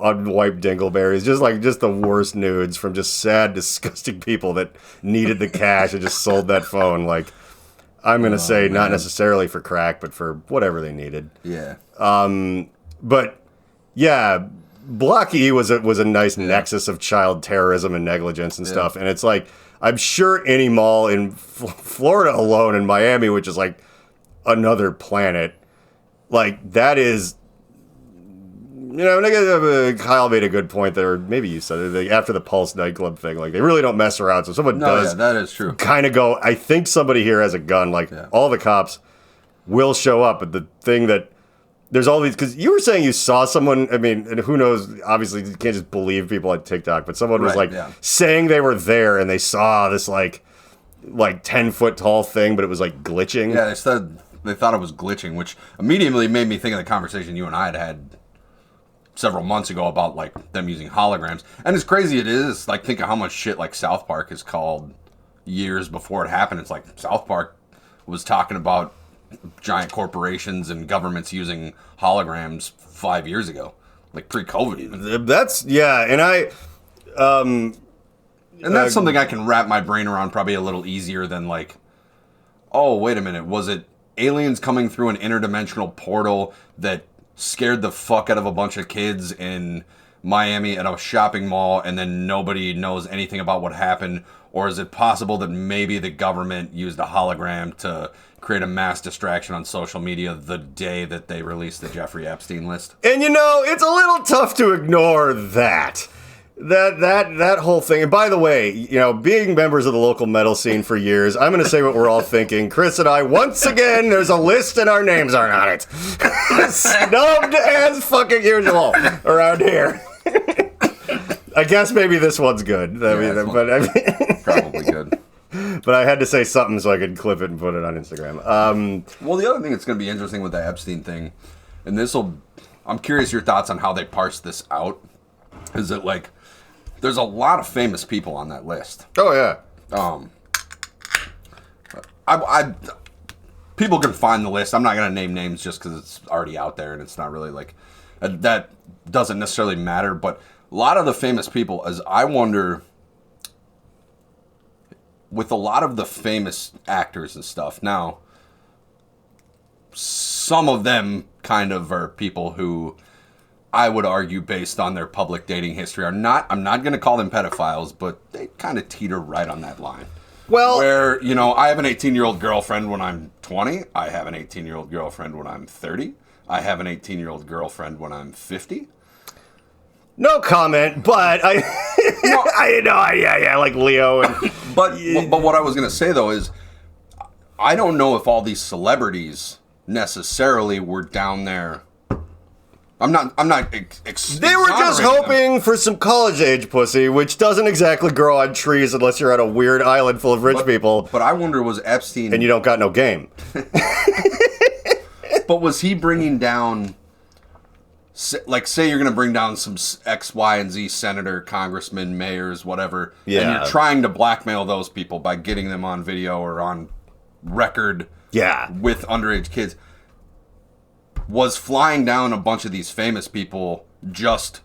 unwiped dingleberries, just the worst nudes from just sad, disgusting people that needed the cash and just sold that phone. Like, I'm gonna say not necessarily for crack, but for whatever they needed. Yeah. But yeah, Block E was a nice nexus of child terrorism and negligence and stuff. And it's like, I'm sure any mall in Florida alone, in Miami, which is like another planet, like that is. You know, Kyle made a good point there. Or maybe you said it, like, after the Pulse nightclub thing. Like, they really don't mess around. So someone does. Yeah, that is true. Kind of go, I think somebody here has a gun. Like, all the cops will show up. But the thing that there's all these, because you were saying you saw someone. I mean, and who knows? Obviously, you can't just believe people on TikTok. But someone was saying they were there and they saw this like 10-foot tall thing, but it was like glitching. Yeah, they thought it was glitching, which immediately made me think of the conversation you and I had several months ago about like them using holograms. And as crazy it is, like think of how much shit like South Park is called years before it happened. It's like South Park was talking about giant corporations and governments using holograms 5 years ago, like pre-COVID even. That's and that's something I can wrap my brain around probably a little easier than like, oh, wait a minute, was it aliens coming through an interdimensional portal that scared the fuck out of a bunch of kids in Miami at a shopping mall, and then nobody knows anything about what happened? Or is it possible that maybe the government used a hologram to create a mass distraction on social media the day that they released the Jeffrey Epstein list? And you know, it's a little tough to ignore that whole thing. And by the way, you know, being members of the local metal scene for years, I'm going to say what we're all thinking. Chris and I, once again, there's a list and our names aren't on it. Snubbed as fucking usual around here. I guess maybe this one's good. Probably good. But I had to say something so I could clip it and put it on Instagram. Well, the other thing that's going to be interesting with the Epstein thing, and I'm curious your thoughts on how they parse this out, is that like, there's a lot of famous people on that list. Oh, yeah. people can find the list. I'm not going to name names just because it's already out there and it's not really like that doesn't necessarily matter. But a lot of the famous people, as I wonder, with a lot of the famous actors and stuff now, some of them kind of are people who I would argue, based on their public dating history, I'm not going to call them pedophiles, but they kind of teeter right on that line. Well, where, I have an 18-year-old girlfriend when I'm 20. I have an 18-year-old girlfriend when I'm 30. I have an 18-year-old girlfriend when I'm 50. No comment, but yeah, like Leo. But what I was going to say, though, is I don't know if all these celebrities necessarily were down there. I'm not. They were just hoping for some college-age pussy, which doesn't exactly grow on trees unless you're on a weird island full of rich people. But I wonder, was Epstein... And you don't got no game. But was he bringing down... Like, say you're going to bring down some X, Y, and Z senator, congressmen, mayors, whatever, and you're trying to blackmail those people by getting them on video or on record with underage kids. Was flying down a bunch of these famous people just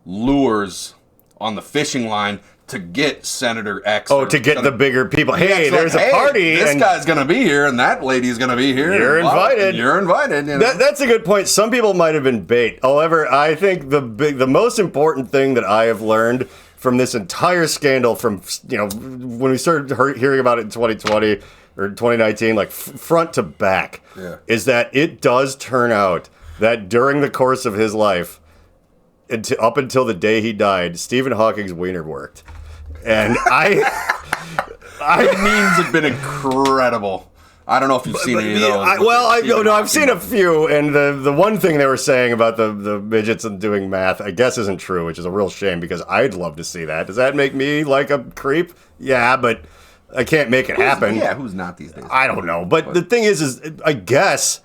lures on the fishing line to get Senator X? Oh, to get the bigger people. Hey, there's a party. This guy's going to be here, and that lady's going to be here. You're invited. You're invited. That's a good point. Some people might have been bait. However, I think the most important thing that I have learned from this entire scandal, from when we started hearing about it in 2020 or 2019, like front to back, is that it does turn out that during the course of his life, up until the day he died, Stephen Hawking's wiener worked. And the memes have been incredible. I don't know if you've seen any of those. I've seen a few, and the one thing they were saying about the midgets and doing math, I guess isn't true, which is a real shame because I'd love to see that. Does that make me like a creep? Yeah, but I can't make it happen. Yeah, who's not these days? I don't know. But the thing is I guess,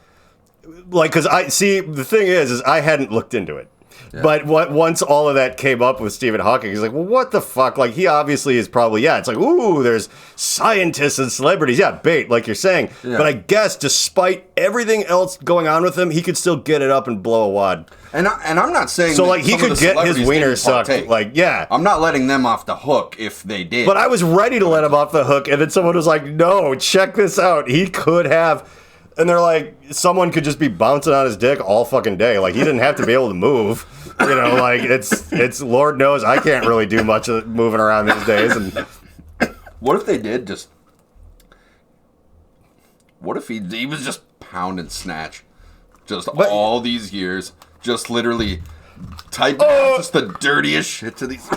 like, because the thing is I hadn't looked into it. Yeah. But once all of that came up with Stephen Hawking, he's like, well, what the fuck? Like, he obviously is probably, it's like, ooh, there's scientists and celebrities. Yeah, bait, like you're saying. Yeah. But I guess despite everything else going on with him, he could still get it up and blow a wad. And I'm not saying so, like, he could get his wiener sucked. Like, yeah. I'm not letting them off the hook if they did. But I was ready to let him off the hook, and then someone was like, no, check this out. He could have... And they're like, someone could just be bouncing on his dick all fucking day. Like, he didn't have to be able to move. Like, it's Lord knows I can't really do much of moving around these days. And what if they did just... What if he was just pound and snatch? All these years. Just literally... typing out just the dirtiest shit to these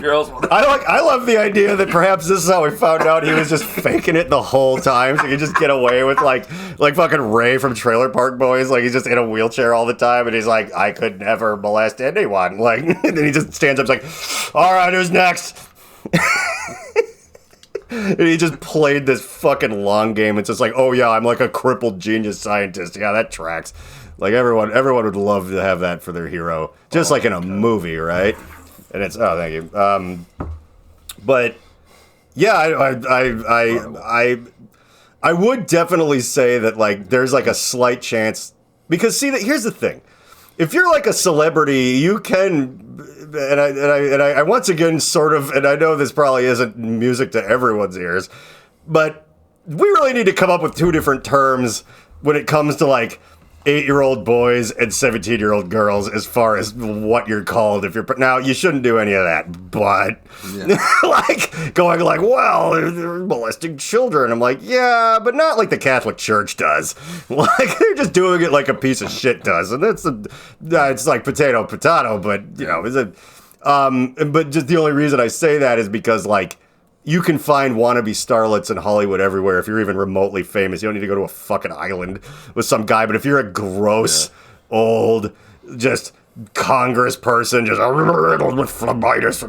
girls. I love the idea that perhaps this is how we found out he was just faking it the whole time, so he could just get away with like fucking Ray from Trailer Park Boys. Like, he's just in a wheelchair all the time, and he's like, I could never molest anyone. Like, and then he just stands up, and is like, all right, who's next? And he just played this fucking long game. It's just like, oh yeah, I'm like a crippled genius scientist. Yeah, that tracks. Like, everyone would love to have that for their hero, just like in a movie, right? And it's thank you. But yeah, I would definitely say that, like, there's like a slight chance, because here's the thing: if you're like a celebrity, you can, and I once again sort of, and I know this probably isn't music to everyone's ears, but we really need to come up with two different terms when it comes to, like, 8-year-old boys and 17-year-old girls as far as what you're called. If you're now, you shouldn't do any of that, but like going like, well, they're molesting children. I'm like, yeah, but not like the Catholic Church does. Like, they're just doing it like a piece of shit does, and it's like potato. But is it? But just the only reason I say that is because, like, you can find wannabe starlets in Hollywood everywhere if you're even remotely famous. You don't need to go to a fucking island with some guy. But if you're a gross, old, just Congress person, just riddled with phlebitis,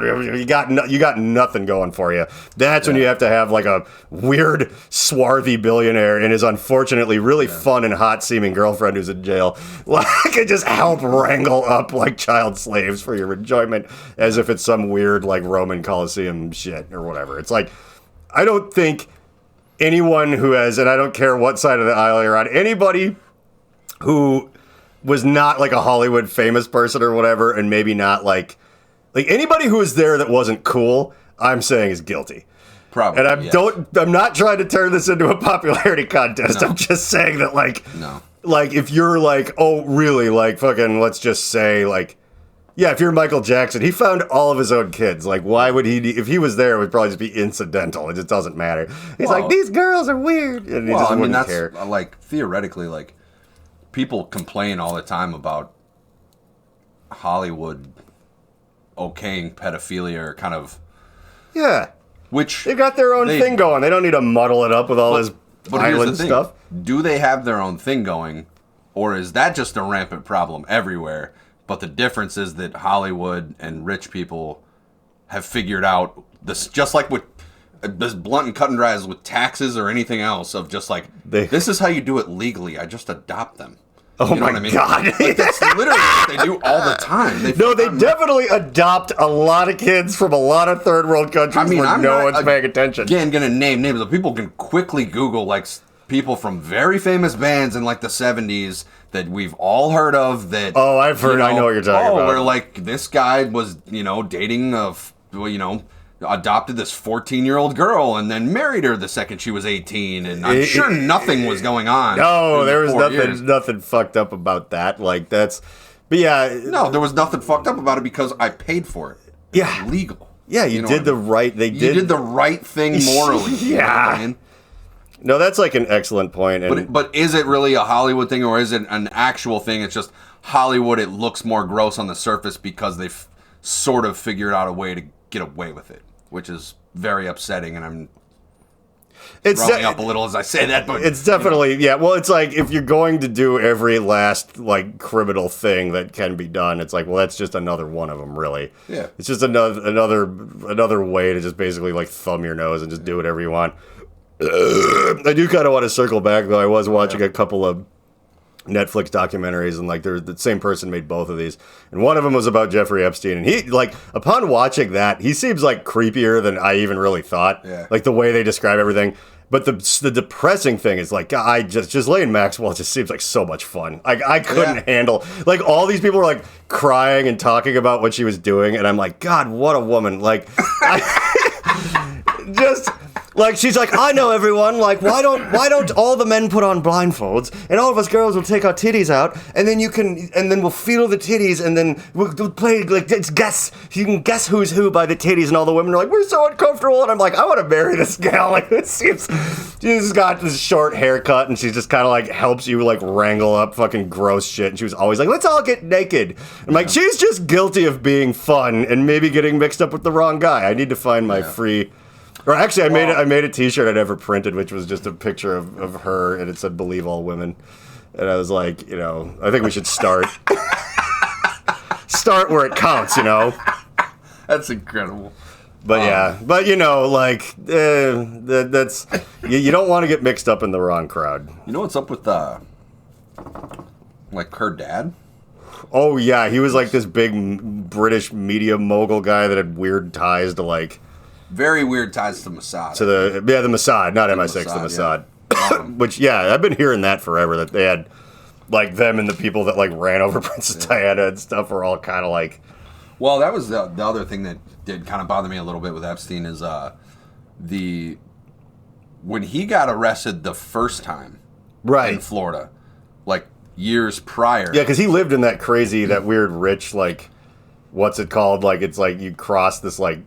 you got nothing going for you. That's when you have to have, like, a weird, swarthy billionaire and his unfortunately really fun and hot-seeming girlfriend who's in jail. Like, and just help wrangle up, like, child slaves for your enjoyment, as if it's some weird, like, Roman Colosseum shit or whatever. It's like, I don't think anyone who has, and I don't care what side of the aisle you're on, anybody who was not like a Hollywood famous person or whatever, and maybe not like anybody who was there that wasn't cool, I'm saying is guilty. Probably. And I'm not trying to turn this into a popularity contest. No. I'm just saying that No. like if you're like, oh really, like fucking, let's just say like, yeah, if you're Michael Jackson, he found all of his own kids. Like, why would he? If he was there, it would probably just be incidental. It just doesn't matter. He's like, these girls are weird, and he just wouldn't care. Like theoretically, like people complain all the time about Hollywood okaying pedophilia or kind of which they got their own thing going. They don't need to muddle it up with all this island stuff. Do they have their own thing going, or is that just a rampant problem everywhere? But the difference is that Hollywood and rich people have figured out this, just like with as blunt and cut and dry as with taxes or anything else, of just like, this is how you do it legally. I just adopt them. Oh, you know what I mean? God. Like, that's literally what they do all the time. They definitely adopt a lot of kids from a lot of third world countries where no one's paying attention. Again, going to name names, but people can quickly Google like people from very famous bands in like the 70s that we've all heard of. That I've heard. I know what you're talking about. Where like this guy was, dating adopted this 14-year-old girl and then married her the second she was 18, and I'm sure nothing was going on. No, there was nothing fucked up about that. Like that's, but yeah, no, there was nothing fucked up about it because I paid for it. It's legal. Yeah, you did the right. You did the right thing morally. Yeah. You know what I mean? No, that's like an excellent point. And but is it really a Hollywood thing, or is it an actual thing? It's just Hollywood. It looks more gross on the surface because they've sort of figured out a way to get away with it, which is very upsetting. And I'm throwing up a little as I say that, but it's definitely well, it's like if you're going to do every last like criminal thing that can be done, it's like, well, that's just another one of them, really. Yeah, it's just another way to just basically like thumb your nose and just do whatever you want. I do kind of want to circle back, though. I was watching a couple of Netflix documentaries, and like the same person made both of these, and one of them was about Jeffrey Epstein, and he, like, upon watching that, he seems like creepier than I even really thought. Yeah. Like the way they describe everything. But the depressing thing is, like, I just Ghislaine Maxwell just seems like so much fun. I couldn't handle, like, all these people were like crying and talking about what she was doing, and I'm like, God, what a woman. Like, just like, she's like, I know everyone. Like, why don't all the men put on blindfolds, and all of us girls will take our titties out, and then we'll feel the titties, and then we'll play, like, you can guess who's who by the titties, and all the women are like, we're so uncomfortable, and I'm like, I want to marry this gal. Like, it seems, she's got this short haircut, and she's just kind of like helps you like wrangle up fucking gross shit, and she was always like, let's all get naked. I'm like, she's just guilty of being fun and maybe getting mixed up with the wrong guy. I need to find my free. Or actually, I made a T-shirt I never printed, which was just a picture of her, and it said "Believe all women," and I was like, I think we should start where it counts, That's incredible. But like that's you don't want to get mixed up in the wrong crowd. You know what's up with like her dad? Oh yeah, he was like this big British media mogul guy that had weird ties to like. Very weird ties to Mossad. To the Mossad, not MI6, the Mossad. Yeah. Which, I've been hearing that forever, that they had, like, them and the people that, like, ran over Princess Diana and stuff were all kind of like... Well, that was the other thing that did kind of bother me a little bit with Epstein is when he got arrested the first time in Florida, like, years prior... Yeah, because he lived in that crazy, that weird rich, like, what's it called? Like, it's like you cross this, like...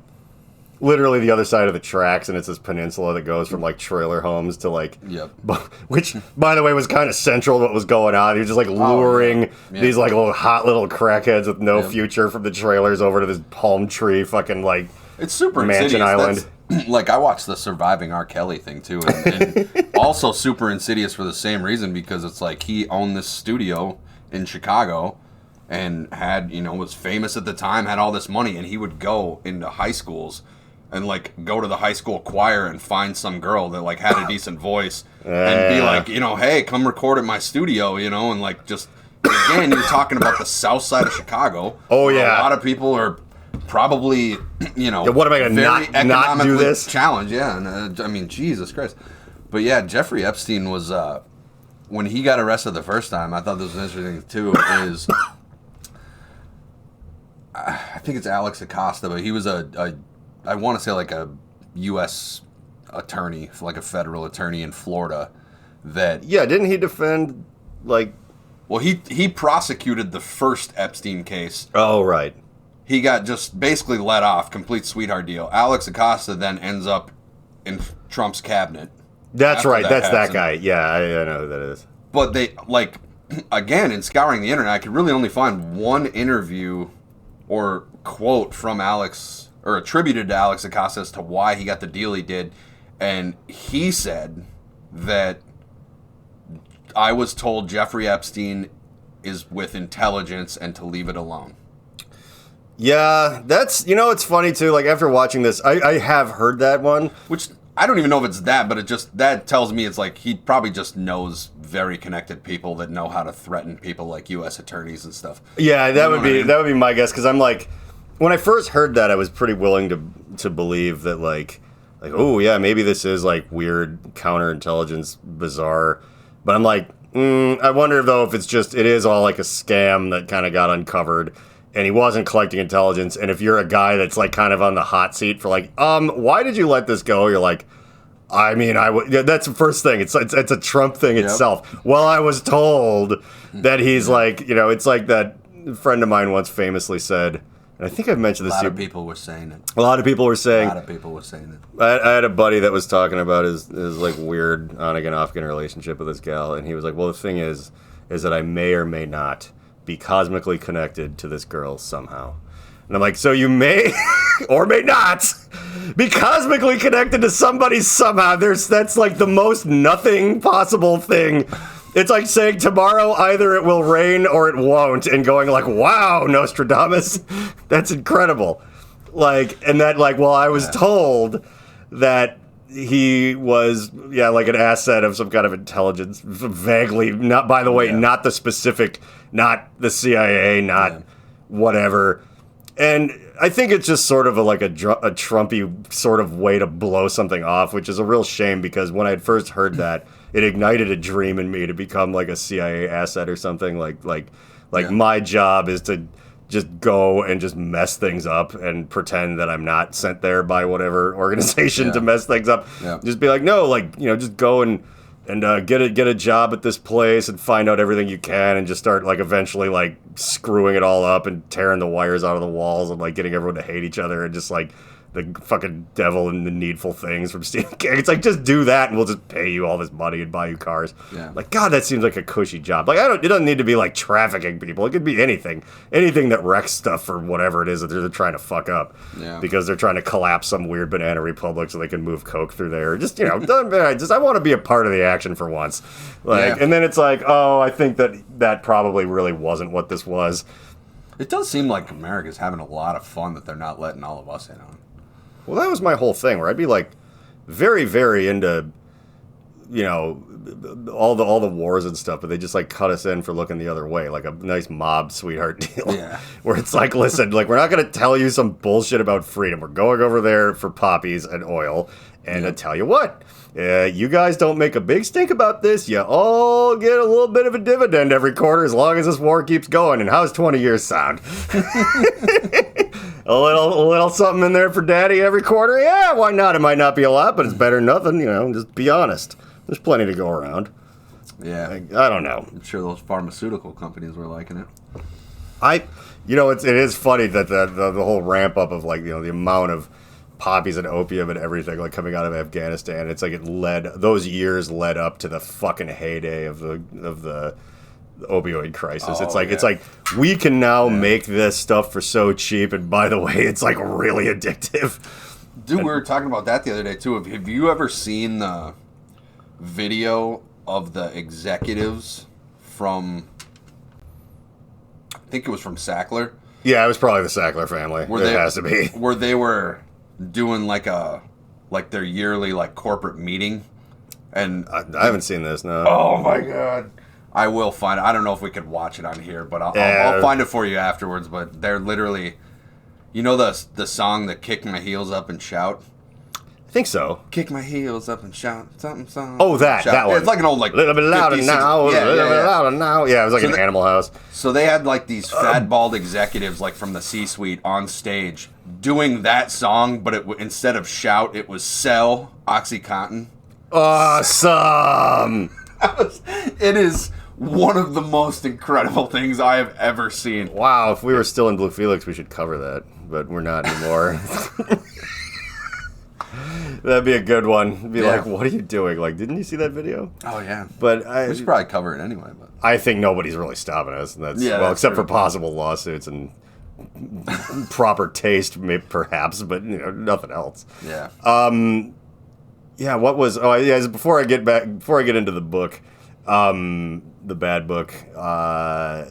Literally the other side of the tracks, and it's this peninsula that goes from like trailer homes to like, which by the way was kind of central to what was going on. He was just like luring these like hot little crackheads with no future from the trailers over to this palm tree fucking like it's super mansion island. Like I watched the Surviving R. Kelly thing too, and also super insidious for the same reason, because it's like he owned this studio in Chicago and had was famous at the time, had all this money, and he would go into high schools and like go to the high school choir and find some girl that like had a decent voice and be like, hey, come record at my studio, and like just again, you're talking about the south side of Chicago. Oh yeah, a lot of people are probably what am I gonna not do this? Challenge, and I mean Jesus Christ. But yeah, Jeffrey Epstein was when he got arrested the first time. I thought this was interesting too. Is I think it's Alex Acosta, but he was I want to say like a U.S. attorney, like a federal attorney in Florida. That didn't he defend like? Well, he prosecuted the first Epstein case. Oh, right. He got just basically let off, complete sweetheart deal. Alex Acosta then ends up in Trump's cabinet. That's right. That's that guy. Yeah, I know who that is. But they, like, again, in scouring the internet, I could really only find one interview or quote from Alex, or attributed to Alex Acosta as to why he got the deal he did. And he said that I was told Jeffrey Epstein is with intelligence and to leave it alone. Yeah, that's, it's funny too, like after watching this, I have heard that one. Which, I don't even know if it's that, but that tells me it's like he probably just knows very connected people that know how to threaten people like U.S. attorneys and stuff. Yeah, that would be my guess, because I'm like, when I first heard that, I was pretty willing to believe that like, oh yeah, maybe this is like weird counterintelligence, bizarre. But I'm like, I wonder though if it is all like a scam that kind of got uncovered, and he wasn't collecting intelligence. And if you're a guy that's like kind of on the hot seat for like, why did you let this go? You're like, I mean, that's the first thing. It's a Trump thing itself. Well, I was told that he's like, it's like that friend of mine once famously said, and I think I've mentioned this to you. A lot of people were saying it. A lot of people were saying. I had a buddy that was talking about his like weird on-again, off-again relationship with this gal, and he was like, well, the thing is that I may or may not be cosmically connected to this girl somehow. And I'm like, so you may or may not be cosmically connected to somebody somehow. That's like the most nothing possible thing. It's like saying tomorrow either it will rain or it won't, and going like, wow, Nostradamus, that's incredible. Like, and that like, well, I was told that he was, like an asset of some kind of intelligence, vaguely, not, by the way, not the specific, not the CIA, not whatever. And I think it's just sort of a Trumpy sort of way to blow something off, which is a real shame, because when I had first heard that, it ignited a dream in me to become like a CIA asset or something. Like my job is to just go and just mess things up and pretend that I'm not sent there by whatever organization to mess things up. Yeah. Just be like, no, like, just go and get a job at this place and find out everything you can, and just start like eventually like screwing it all up and tearing the wires out of the walls and like getting everyone to hate each other, and just like the fucking devil and the needful things from Stephen King. It's like, just do that and we'll just pay you all this money and buy you cars. Yeah. Like, God, that seems like a cushy job. Like, it doesn't need to be like trafficking people. It could be anything that wrecks stuff for whatever it is that they're trying to fuck up. Yeah. Because they're trying to collapse some weird banana republic so they can move coke through there. Just, I want to be a part of the action for once. Like, and then it's like, oh, I think that probably really wasn't what this was. It does seem like America's having a lot of fun that they're not letting all of us in on. Well, that was my whole thing, where I'd be like very, very into, all the wars and stuff, but they just like cut us in for looking the other way, like a nice mob sweetheart deal. Yeah. Where it's like, listen, like, we're not going to tell you some bullshit about freedom. We're going over there for poppies and oil, and I tell you what, you guys don't make a big stink about this. You all get a little bit of a dividend every quarter as long as this war keeps going. And how's 20 years sound? A little something in there for daddy every quarter? Yeah, why not? It might not be a lot, but it's better than nothing, just be honest. There's plenty to go around. Yeah. I don't know. I'm sure those pharmaceutical companies were liking it. It is funny that the whole ramp up of like, the amount of poppies and opium and everything like coming out of Afghanistan. It's like those years led up to the fucking heyday of the opioid crisis. It's like we can now make this stuff for so cheap, and by the way, it's like really addictive. Dude, we were talking about that the other day too. Have you ever seen the video of the executives from, I think it was from Sackler? Yeah, it was probably the Sackler family. It has to be. Where they were doing like their yearly like corporate meeting, and I haven't seen this. No. Oh my God. I will find it. I don't know if we could watch it on here, but I'll find it for you afterwards. But they're literally, the song that Kick My Heels Up and Shout? I think so. Kick my heels up and shout something. Oh, that one. It's like an old like. A little bit louder 50s, now. A little bit louder now. Yeah, it was like an Animal House. So they had like these fat bald executives like from the C-suite on stage doing that song, but instead of shout, it was sell OxyContin. Awesome. It is one of the most incredible things I have ever seen. Wow, if we were still in Blue Felix, we should cover that, but we're not anymore. That'd be a good one. Be like, what are you doing? Like, didn't you see that video? Oh, yeah. But we should probably cover it anyway. But I think nobody's really stopping us. And that's except for possible lawsuits and proper taste, maybe, perhaps, but nothing else. Yeah. Yeah, what was... Oh, yeah, before I get into the book, the bad book, I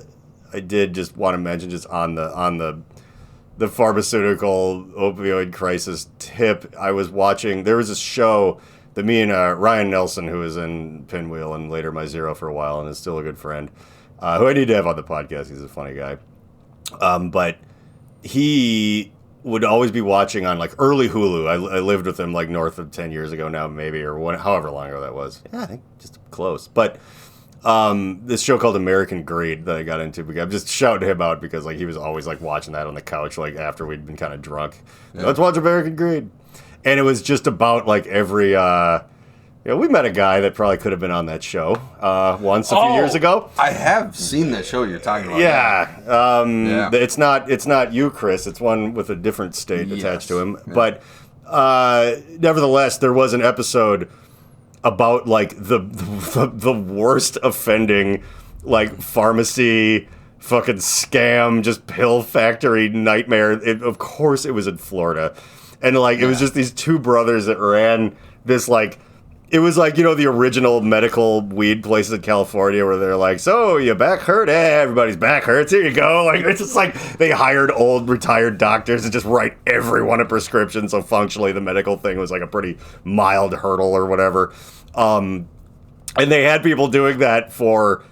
did just want to mention just on the pharmaceutical opioid crisis tip, I was watching... There was a show that me and Ryan Nelson, who was in Pinwheel and later My Zero for a while and is still a good friend, who I need to have on the podcast. He's a funny guy. But he would always be watching on like early Hulu. I lived with him like north of 10 years ago now, maybe, or however long ago that was. Yeah, I think just close. But this show called American Greed that I got into, I'm just shouting him out because like he was always like watching that on the couch like after we'd been kind of drunk. Yeah. Let's watch American Greed. And it was just about like every we met a guy that probably could have been on that show once a few years ago. I have seen that show you're talking about. Yeah. It's not you, Chris. It's one with a different state attached to him. Yeah. But nevertheless, there was an episode about like the worst offending like pharmacy fucking scam, just pill factory nightmare. Of course, it was in Florida, and like it was just these two brothers that ran this like. It was like, the original medical weed places in California where they're like, so your back hurt? Everybody's back hurts. Here you go. Like, it's just like they hired old retired doctors to just write everyone a prescription. So functionally the medical thing was like a pretty mild hurdle or whatever. And they had people doing that for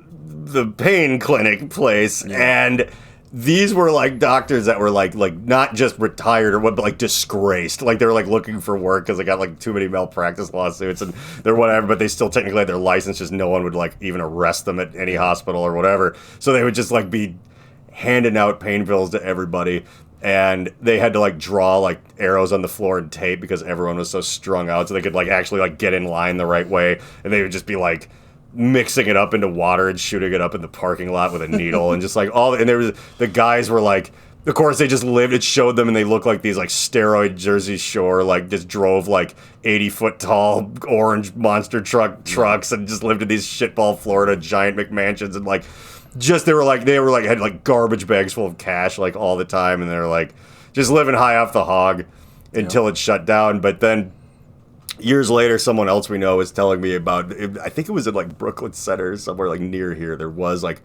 the pain clinic place. Yeah. And these were like doctors that were like not just retired or what, but like disgraced. Like they were like looking for work because they got like too many malpractice lawsuits and they're whatever, but they still technically had their license. Just no one would like even arrest them at any hospital or whatever. So they would just like be handing out pain pills to everybody. And they had to like draw like arrows on the floor and tape because everyone was so strung out so they could like actually like get in line the right way. And they would just be like mixing it up into water and shooting it up in the parking lot with a needle and just like and there was the guys were like, of course they just lived, it showed them and they looked like these like steroid Jersey Shore, like just drove like 80-foot tall orange monster trucks and just lived in these shitball Florida giant McMansions and like just they were like had like garbage bags full of cash like all the time and they're like just living high off the hog until it shut down. But then years later, someone else we know was telling me about, I think it was in like Brooklyn Center, somewhere like near here, there was like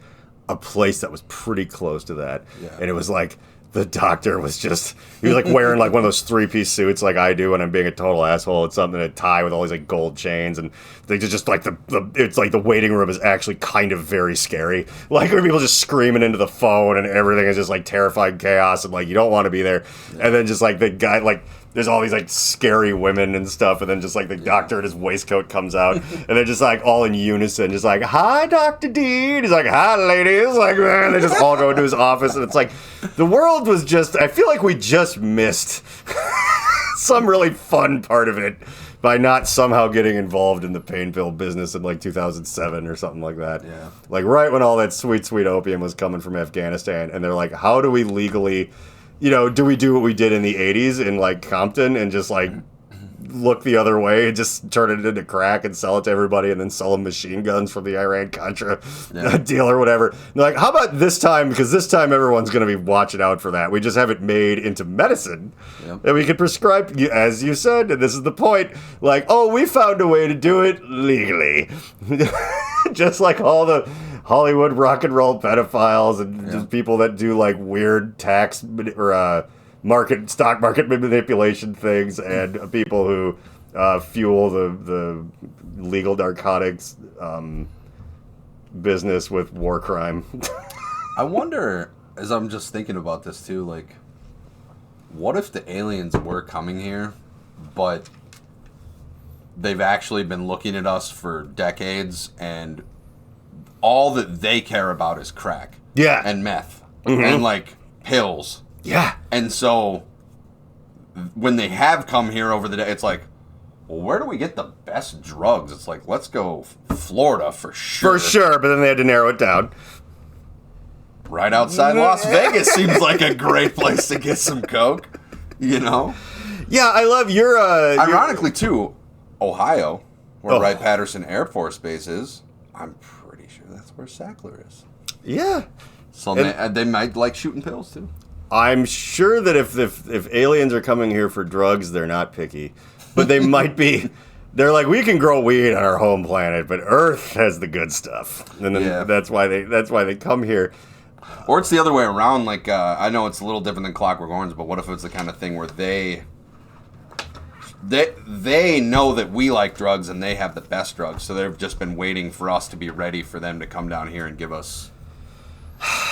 a place that was pretty close to that. Yeah. And it was like, the doctor was just, he was like wearing like one of those 3-piece suits like I do when I'm being a total asshole. It's something to tie with all these like gold chains. And they just like it's like the waiting room is actually kind of very scary. Like where people just screaming into the phone and everything is just like terrifying chaos and like you don't want to be there. Yeah. And then just like the guy, like, there's all these like scary women and stuff, and then just like the doctor in his waistcoat comes out, and they're just like all in unison, just like, "Hi, Dr. Dean." He's like, "Hi, ladies." Like, man, they just all go into his office, and it's like the world was just. I feel like we just missed some really fun part of it by not somehow getting involved in the pain pill business in like 2007 or something like that. Yeah. Like right when all that sweet opium was coming from Afghanistan, and they're like, "How do we legally?" Do we do what we did in the 80s in, like, Compton and just, like, look the other way and just turn it into crack and sell it to everybody and then sell them machine guns from the Iran-Contra deal or whatever? And they're like, how about this time? Because this time everyone's going to be watching out for that. We just have it made into medicine. Yep. And we can prescribe, as you said, and this is the point, like, we found a way to do it legally. Just like all the Hollywood rock and roll pedophiles and just people that do like weird tax or stock market manipulation things and people who fuel the legal narcotics business with war crime. I wonder, as I'm just thinking about this too, like, what if the aliens were coming here, but they've actually been looking at us for decades, and all that they care about is crack. Yeah. And meth. And, like, pills. Yeah. And so, when they have come here over the day, it's like, well, where do we get the best drugs? It's like, let's go Florida for sure. For sure, but then they had to narrow it down. Right outside Las Vegas seems like a great place to get some coke, you know? Yeah, I love your... Ironically, too, Ohio, where Wright-Patterson Air Force Base is, I'm pretty sure that's where Sackler is. Yeah. So they might like shooting pills, too. I'm sure that if aliens are coming here for drugs, they're not picky. But they might be... They're like, we can grow weed on our home planet, but Earth has the good stuff. And then that's why they come here. Or it's the other way around. Like, I know it's a little different than Clockwork Orange, but what if it's the kind of thing where they know that we like drugs and they have the best drugs, so they've just been waiting for us to be ready for them to come down here and give us...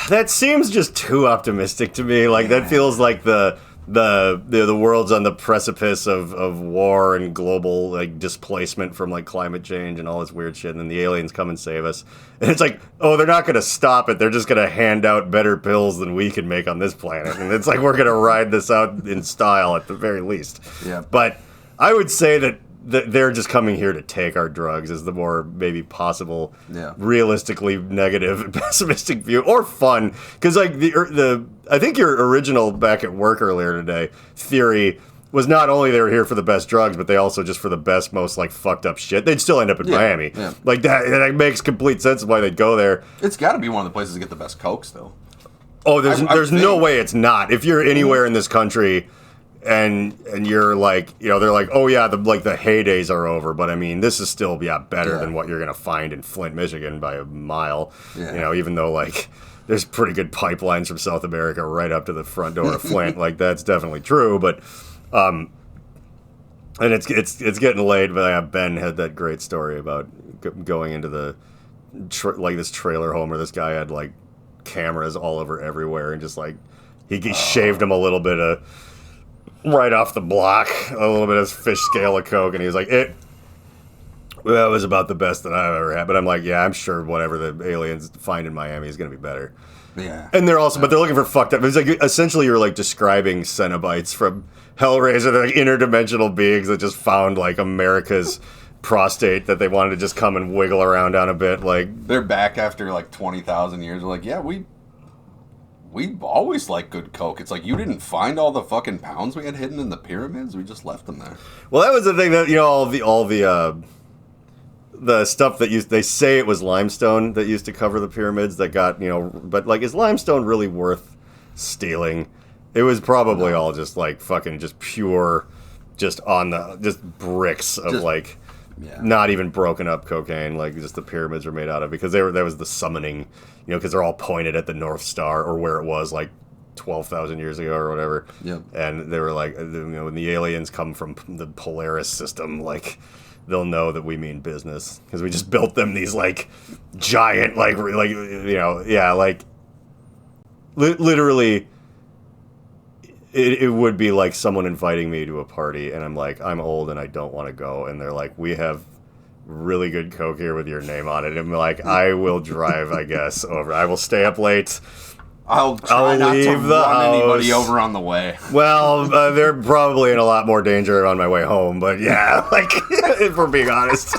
That seems just too optimistic to me. Like, that feels like the world's on the precipice of war and global, like, displacement from, like, climate change and all this weird shit, and then the aliens come and save us. And it's like, oh, they're not going to stop it. They're just going to hand out better pills than we can make on this planet. And it's like, we're going to ride this out in style at the very least. Yeah. But I would say that they're just coming here to take our drugs is the more maybe possible, realistically negative and pessimistic view, or fun. Because like I think your original back at work earlier today theory was not only they were here for the best drugs, but they also just for the best, most like fucked up shit. They'd still end up in Miami. Yeah. Like that makes complete sense of why they'd go there. It's got to be one of the places to get the best cokes, though. Oh, there's no way it's not. If you're anywhere in this country. And you're like, you know, they're like, oh yeah, the heydays are over, but I mean, this is still better than what you're gonna find in Flint, Michigan by a mile. Yeah. You know, even though like there's pretty good pipelines from South America right up to the front door of Flint, like that's definitely true. But and it's getting late. But Ben had that great story about going into the this trailer home where this guy had like cameras all over everywhere, and just like he shaved him a little bit of. Right off the block, a little bit of fish scale of coke, and he was like, that was about the best that I've ever had. But I'm like, yeah, I'm sure whatever the aliens find in Miami is going to be better. Yeah. And they're also, but they're looking for fucked up. It's like, essentially you're like describing Cenobites from Hellraiser. They're like interdimensional beings that just found like America's prostate that they wanted to just come and wiggle around on a bit. Like, they're back after like 20,000 years. They're like, yeah, we always like good coke. It's like, you didn't find all the fucking pounds we had hidden in the pyramids? We just left them there. Well, that was the thing that, you know, all the stuff that they say it was limestone that used to cover the pyramids that got, you know, but like, is limestone really worth stealing? It was probably all just like fucking just pure, just bricks of not even broken up cocaine, like just the pyramids were made out of, because that was the summoning, you know, because they're all pointed at the North Star, or where it was like 12,000 years ago or whatever. Yep. And they were like, you know, when the aliens come from the Polaris system, like they'll know that we mean business, because we just built them these like giant, like you know, yeah, like literally. It would be like someone inviting me to a party, and I'm like, I'm old and I don't want to go, and they're like, we have really good coke here with your name on it, and I'm like, I will drive, I guess, over. I will stay up late. I'll try not to run anybody over on the way. Well, they're probably in a lot more danger on my way home, but yeah, like, if we're being honest.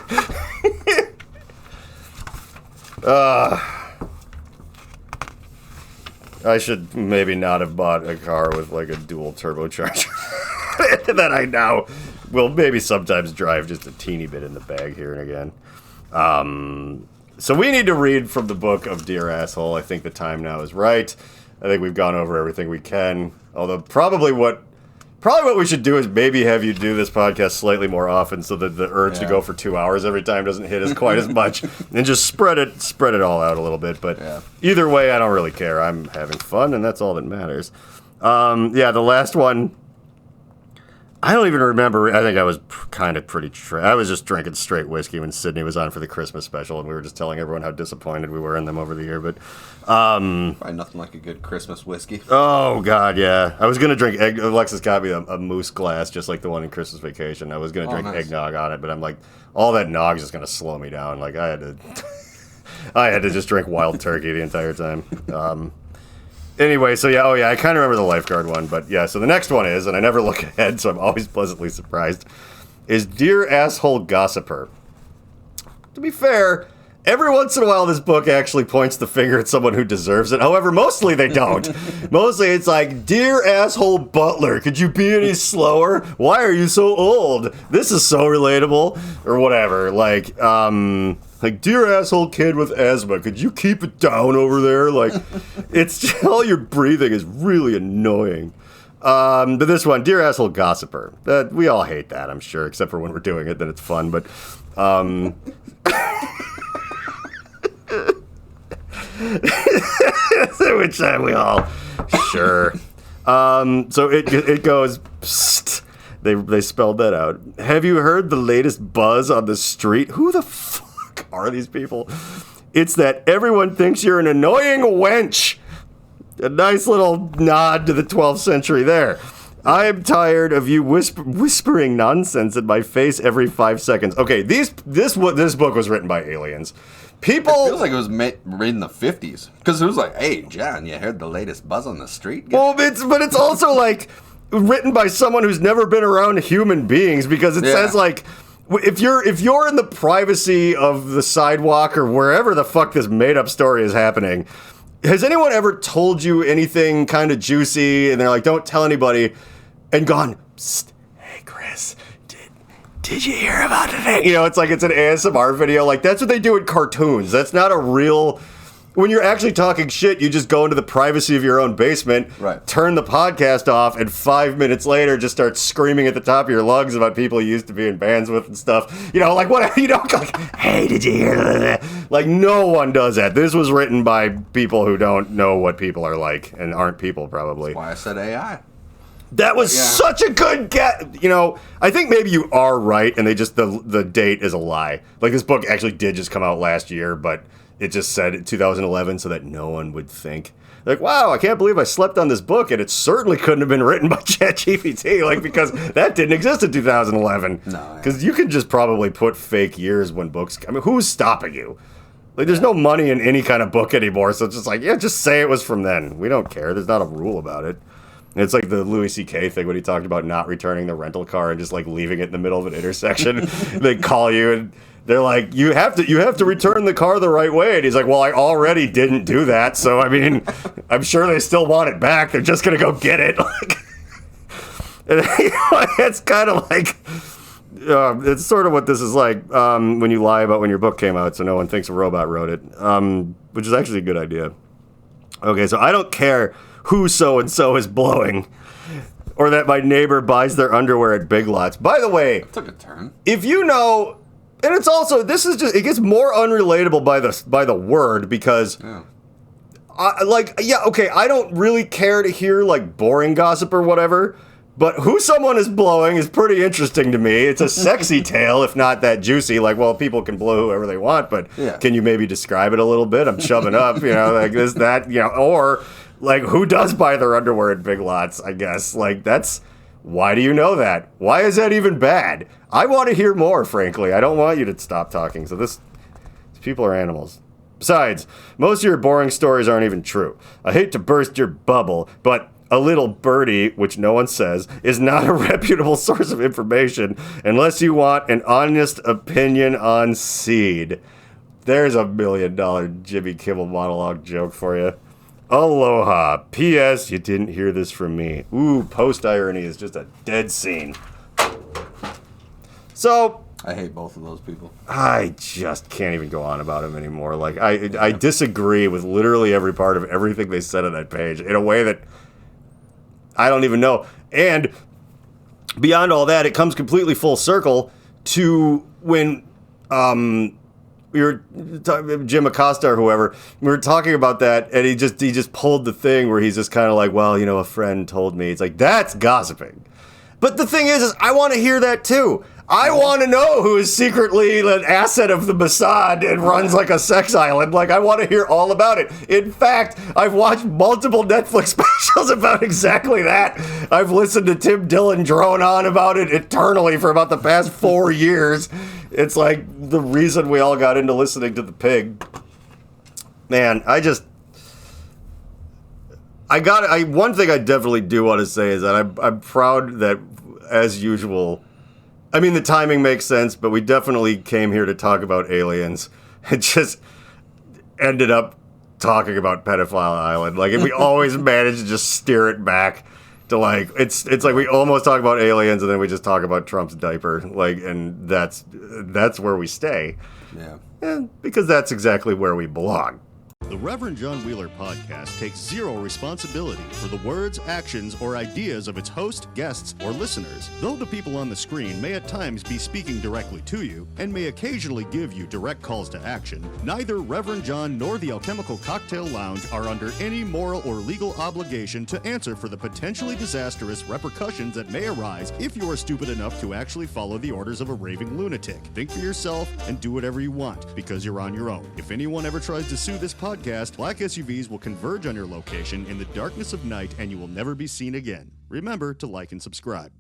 I should maybe not have bought a car with like a dual turbocharger that I now will maybe sometimes drive just a teeny bit in the bag here and again. So we need to read from the book of Dear Asshole. I think the time now is right. I think we've gone over everything we can. Although probably what we should do is maybe have you do this podcast slightly more often, so that the urge to go for 2 hours every time doesn't hit us quite as much, and just spread it all out a little bit. But either way, I don't really care. I'm having fun, and that's all that matters. The last one I don't even remember. I think I was kind of pretty. I was just drinking straight whiskey when Sydney was on for the Christmas special, and we were just telling everyone how disappointed we were in them over the year. But Probably nothing like a good Christmas whiskey. oh god, yeah, I was gonna drink. Alexis got me a moose glass, just like the one in Christmas Vacation. I was gonna drink eggnog on it, but I'm like, all that nog is just gonna slow me down. Like I had to, I had to just drink wild turkey the entire time. Anyway, so yeah, I kind of remember the lifeguard one, but yeah, so the next one is, and I never look ahead, so I'm always pleasantly surprised, is Dear Asshole Gossiper. To be fair, every once in a while this book actually points the finger at someone who deserves it. However, mostly they don't. Mostly it's like, Dear Asshole Butler, could you be any slower? Why are you so old? This is so relatable. Or whatever, like, dear asshole kid with asthma, could you keep it down over there? Like, it's just, all your breathing is really annoying. But this one, dear asshole gossiper, that we all hate that, I'm sure, except for when we're doing it, then it's fun. But which we all sure. So it goes. Psst. They spelled that out. Have you heard the latest buzz on the street? Who the fuck are these people? It's that everyone thinks you're an annoying wench. A nice little nod to the 12th century there. I am tired of you whispering nonsense in my face every 5 seconds. Okay, this book was written by aliens. People. It feels like it was made in the 50s. Because it was like, hey, John, you heard the latest buzz on the street? Well, it's also like written by someone who's never been around human beings, because it says like, if you're in the privacy of the sidewalk or wherever the fuck this made-up story is happening, has anyone ever told you anything kind of juicy and they're like, don't tell anybody, and gone, psst, hey Chris, did you hear about today? You know, it's like it's an ASMR video. Like, that's what they do in cartoons. That's not a real... When you're actually talking shit, you just go into the privacy of your own basement, turn the podcast off, and 5 minutes later just start screaming at the top of your lungs about people you used to be in bands with and stuff. You know, like, what? You know, like, hey, did you hear that? Like, no one does that. This was written by people who don't know what people are like and aren't people, probably. That's why I said AI. That was such a good get. You know, I think maybe you are right, and they just, the date is a lie. Like, this book actually did just come out last year, but... It just said 2011 so that no one would think, like, wow, I can't believe I slept on this book, and it certainly couldn't have been written by ChatGPT, like, because that didn't exist in 2011. No. Because you can just probably put fake years when books... I mean, who's stopping you? Like, there's no money in any kind of book anymore, so it's just like, yeah, just say it was from then. We don't care. There's not a rule about it. It's like the Louis C.K. thing when he talked about not returning the rental car and just, like, leaving it in the middle of an intersection. They call you and... They're like, you have to return the car the right way. And he's like, well, I already didn't do that. So, I mean, I'm sure they still want it back. They're just going to go get it. Like, and, you know, it's kind of like, it's sort of what this is like when you lie about when your book came out so no one thinks a robot wrote it, which is actually a good idea. Okay, so I don't care who so-and-so is blowing or that my neighbor buys their underwear at Big Lots. By the way, that took a turn. If you know... And it's also, this is just, it gets more unrelatable by the word, because, I don't really care to hear, like, boring gossip or whatever, but who someone is blowing is pretty interesting to me. It's a sexy tale, if not that juicy. Like, well, people can blow whoever they want, but can you maybe describe it a little bit? I'm shoving up, you know, like this, that, you know, or, like, who does buy their underwear at Big Lots, I guess? Like, that's... Why do you know that? Why is that even bad? I want to hear more, frankly. I don't want you to stop talking. So these people are animals. Besides, most of your boring stories aren't even true. I hate to burst your bubble, but a little birdie, which no one says, is not a reputable source of information unless you want an honest opinion on seed. There's $1 million Jimmy Kimmel monologue joke for you. Aloha. P.S. You didn't hear this from me. Ooh, post-irony is just a dead scene. So... I hate both of those people. I just can't even go on about them anymore. Like, I disagree with literally every part of everything they said on that page in a way that I don't even know. And beyond all that, it comes completely full circle to when... we were talking, Jim Acosta or whoever, we were talking about that, and he just pulled the thing where he's just kind of like, well, you know, a friend told me. It's like, that's gossiping. But the thing is I want to hear that too. I want to know who is secretly an asset of the Mossad and runs like a sex island. Like, I want to hear all about it. In fact, I've watched multiple Netflix specials about exactly that. I've listened to Tim Dillon drone on about it eternally for about the past 4 years. It's like the reason we all got into listening to The Pig. Man, one thing I definitely do want to say is that I'm proud that, as usual, I mean, the timing makes sense, but we definitely came here to talk about aliens. It just ended up talking about Pedophile Island. Like, we always manage to just steer it back to, like, it's like we almost talk about aliens and then we just talk about Trump's diaper. Like, and that's where we stay. Yeah. And because that's exactly where we belong. The Reverend John Wheeler podcast takes zero responsibility for the words, actions, or ideas of its host, guests, or listeners. Though the people on the screen may at times be speaking directly to you and may occasionally give you direct calls to action, neither Reverend John nor the Alchemical Cocktail Lounge are under any moral or legal obligation to answer for the potentially disastrous repercussions that may arise if you are stupid enough to actually follow the orders of a raving lunatic. Think for yourself and do whatever you want, because you're on your own. If anyone ever tries to sue this podcast, black SUVs will converge on your location in the darkness of night and you will never be seen again. Remember to like and subscribe.